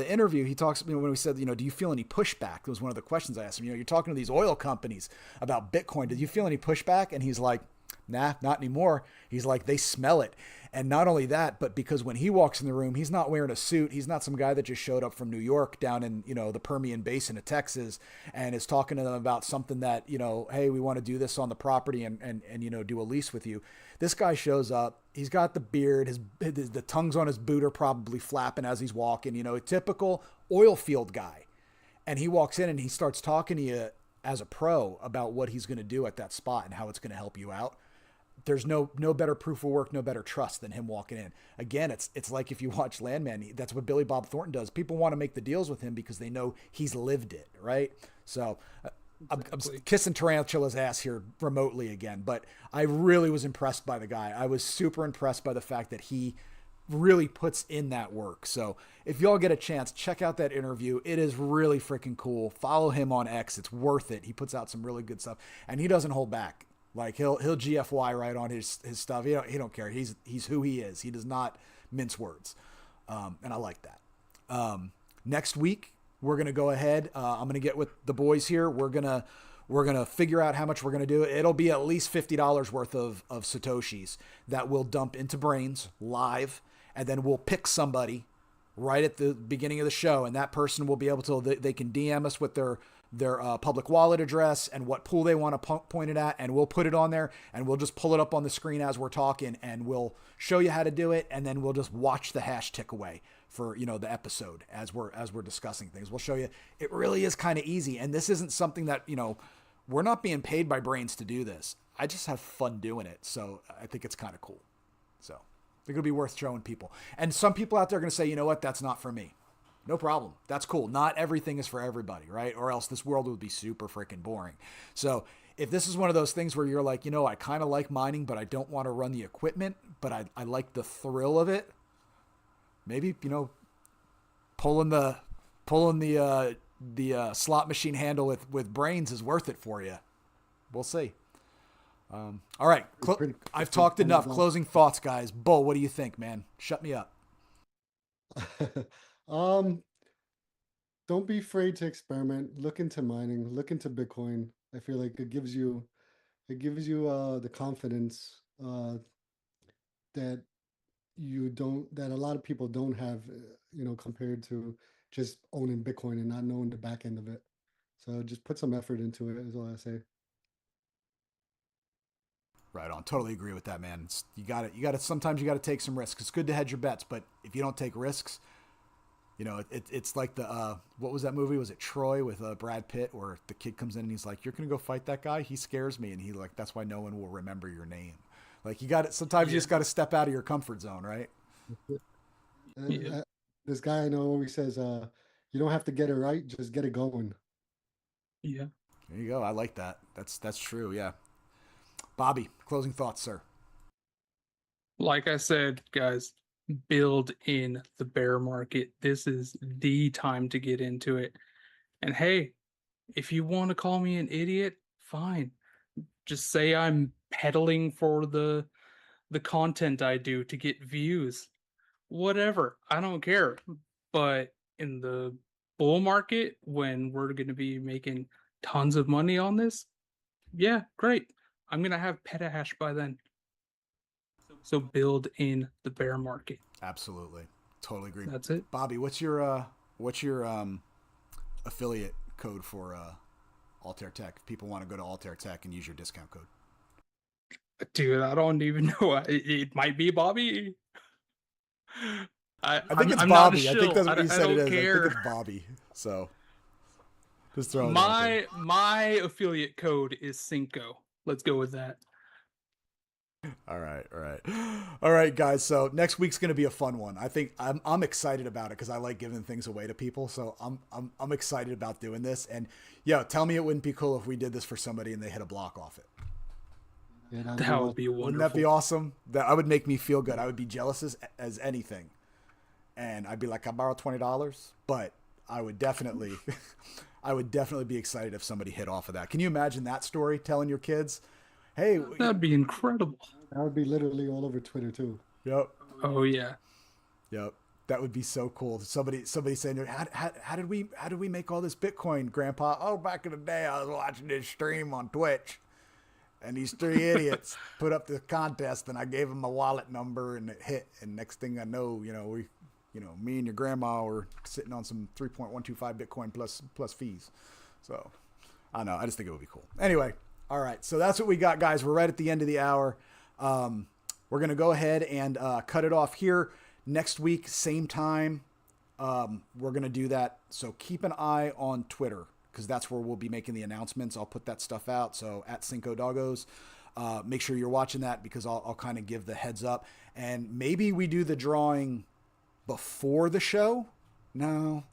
Speaker 1: interview. He talks, when we said, do you feel any pushback? That was one of the questions I asked him. You're talking to these oil companies about Bitcoin. Did you feel any pushback? And he's like, nah, not anymore. He's like, they smell it. And not only that, but because when he walks in the room, he's not wearing a suit. He's not some guy that just showed up from New York down in, the Permian Basin of Texas and is talking to them about something that, hey, we want to do this on the property and do a lease with you. This guy shows up. He's got the beard. The tongues on his boot are probably flapping as he's walking, a typical oil field guy. And he walks in and he starts talking to you as a pro about what he's going to do at that spot and how it's going to help you out. There's no better proof of work, no better trust than him walking in. Again, it's like if you watch Landman, that's what Billy Bob Thornton does. People want to make the deals with him because they know he's lived it, right? So I'm kissing Tarantula's ass here remotely again, but I really was impressed by the guy. I was super impressed by the fact that he really puts in that work. So if y'all get a chance, check out that interview. It is really freaking cool. Follow him on X. It's worth it. He puts out some really good stuff, and he doesn't hold back. Like he'll GFY right on his stuff. He don't care. He's who he is. He does not mince words, and I like that. Next week we're gonna go ahead. I'm gonna get with the boys here. We're gonna figure out how much we're gonna do. It'll be at least $50 worth of satoshis that we'll dump into Brains live, and then we'll pick somebody right at the beginning of the show, and that person will be able to. They can DM us with their public wallet address and what pool they want to point it at, and we'll put it on there, and we'll just pull it up on the screen as we're talking, and we'll show you how to do it, and then we'll just watch the hash tick away for the episode as we're discussing things. We'll show you. It really is kind of easy, and this isn't something that we're not being paid by Brains to do this. I just have fun doing it, so I think it's kind of cool. So I think it'll be worth showing people. And some people out there are going to say, you know what, that's not for me. No problem. That's cool. Not everything is for everybody, right? Or else this world would be super freaking boring. So if this is one of those things where you're like, I kind of like mining, but I don't want to run the equipment, but I like the thrill of it, maybe, pulling the slot machine handle with brains is worth it for you. We'll see. All right. I've talked enough. Closing thoughts, guys. Bull, what do you think, man? Shut me up.
Speaker 3: Don't be afraid to experiment. Look into mining. Look into Bitcoin. I feel like it gives you the confidence that that a lot of people don't have, compared to just owning Bitcoin and not knowing the back end of it. So just put some effort into it, is all I say.
Speaker 1: Right on. Totally agree with that, man. Sometimes you got to take some risks. It's good to hedge your bets, but if you don't take risks, it's like what was that movie? Was it Troy with Brad Pitt, where the kid comes in and he's like, "You're going to go fight that guy? He scares me." And that's why no one will remember your name. Like sometimes you just got to step out of your comfort zone, right?
Speaker 3: And, this guy I know always says, you don't have to get it right, just get it going.
Speaker 2: Yeah.
Speaker 1: There you go. I like that. That's true. Yeah. Bobby, closing thoughts, sir.
Speaker 2: Like I said, guys, build in the bear market. This is the time to get into it. And hey, if you want to call me an idiot, fine. Just say I'm peddling for the content I do to get views. Whatever. I don't care. But in the bull market, when we're going to be making tons of money on this, yeah, great. I'm going to have petahash by then. So build in the bear market.
Speaker 1: Absolutely. Totally agree.
Speaker 2: That's it.
Speaker 1: Bobby, what's your affiliate code for Altair Tech? If people want to go to Altair Tech and use your discount code.
Speaker 2: Dude, I don't even know. It might be Bobby.
Speaker 1: I think it's Bobby. I think that's what you said it is.
Speaker 2: Care.
Speaker 1: I think it's Bobby. So just throw it
Speaker 2: my affiliate code is Cinco. Let's go with that.
Speaker 1: All right, guys. So next week's gonna be a fun one. I think I'm excited about it because I like giving things away to people. So I'm excited about doing this. And tell me it wouldn't be cool if we did this for somebody and they hit a block off it.
Speaker 2: Yeah, that would be wonderful.
Speaker 1: Wouldn't that be awesome? That would make me feel good. I would be jealous as anything, and I'd be like, I borrowed $20, but I would definitely be excited if somebody hit off of that. Can you imagine that story? Telling your kids, hey,
Speaker 2: that'd be incredible.
Speaker 3: That would be literally all over Twitter too.
Speaker 1: Yep.
Speaker 2: Oh yeah.
Speaker 1: Yep. That would be so cool. Somebody saying, how did we make all this Bitcoin, Grandpa? Oh, back in the day, I was watching this stream on Twitch, and these three idiots put up the contest, and I gave them my wallet number, and it hit. And next thing I know, me and your grandma were sitting on some 3.125 Bitcoin plus fees. So I don't know. I just think it would be cool. Anyway. All right. So that's what we got, guys. We're right at the end of the hour. We're going to go ahead and cut it off here. Next week, same time, we're going to do that. So keep an eye on Twitter because that's where we'll be making the announcements. I'll put that stuff out. So at Cinco Doggos, make sure you're watching that because I'll kind of give the heads up. And maybe we do the drawing before the show. No,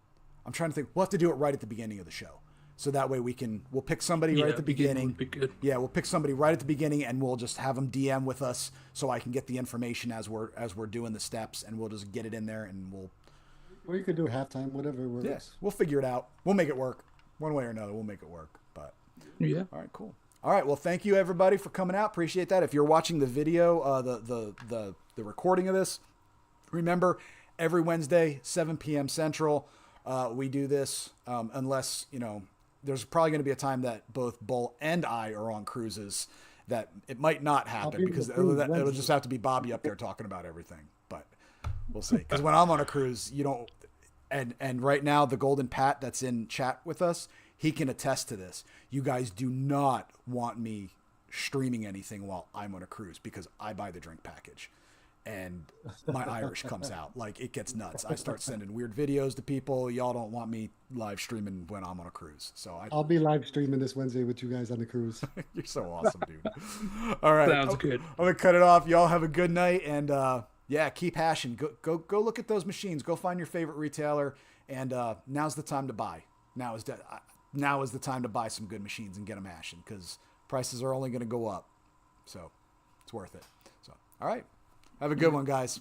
Speaker 1: I'm trying to think. We'll have to do it right at the beginning of the show. So that way we'll pick somebody right at the beginning.
Speaker 2: Be good.
Speaker 1: Yeah, we'll pick somebody right at the beginning and we'll just have them DM with us so I can get the information as we're doing the steps, and we'll just get it in there and we'll.
Speaker 3: Or you could do halftime, whatever works.
Speaker 1: Yes, we'll figure it out. We'll make it work. One way or another, we'll make it work. But
Speaker 2: yeah.
Speaker 1: All right, cool. All right, well, thank you everybody for coming out. Appreciate that. If you're watching the video, the recording of this, remember every Wednesday, 7 p.m. Central, we do this unless there's probably going to be a time that both Bull and I are on cruises that it might not happen because it'll just have to be Bobby up there talking about everything. But we'll see. Because when I'm on a cruise, you don't. And right now, the Golden Pat that's in chat with us, he can attest to this. You guys do not want me streaming anything while I'm on a cruise because I buy the drink package. And my Irish comes out. Like, it gets nuts. I start sending weird videos to people. Y'all don't want me live streaming when I'm on a cruise. So
Speaker 3: I'll be live streaming this Wednesday with you guys on the cruise.
Speaker 1: You're so awesome, dude. All right.
Speaker 2: Sounds good.
Speaker 1: I'm going to cut it off. Y'all have a good night. And, keep hashing. Go look at those machines. Go find your favorite retailer. And now's the time to buy. Now is the time to buy some good machines and get them hashing because prices are only going to go up. So it's worth it. So, all right. Have a good one, guys.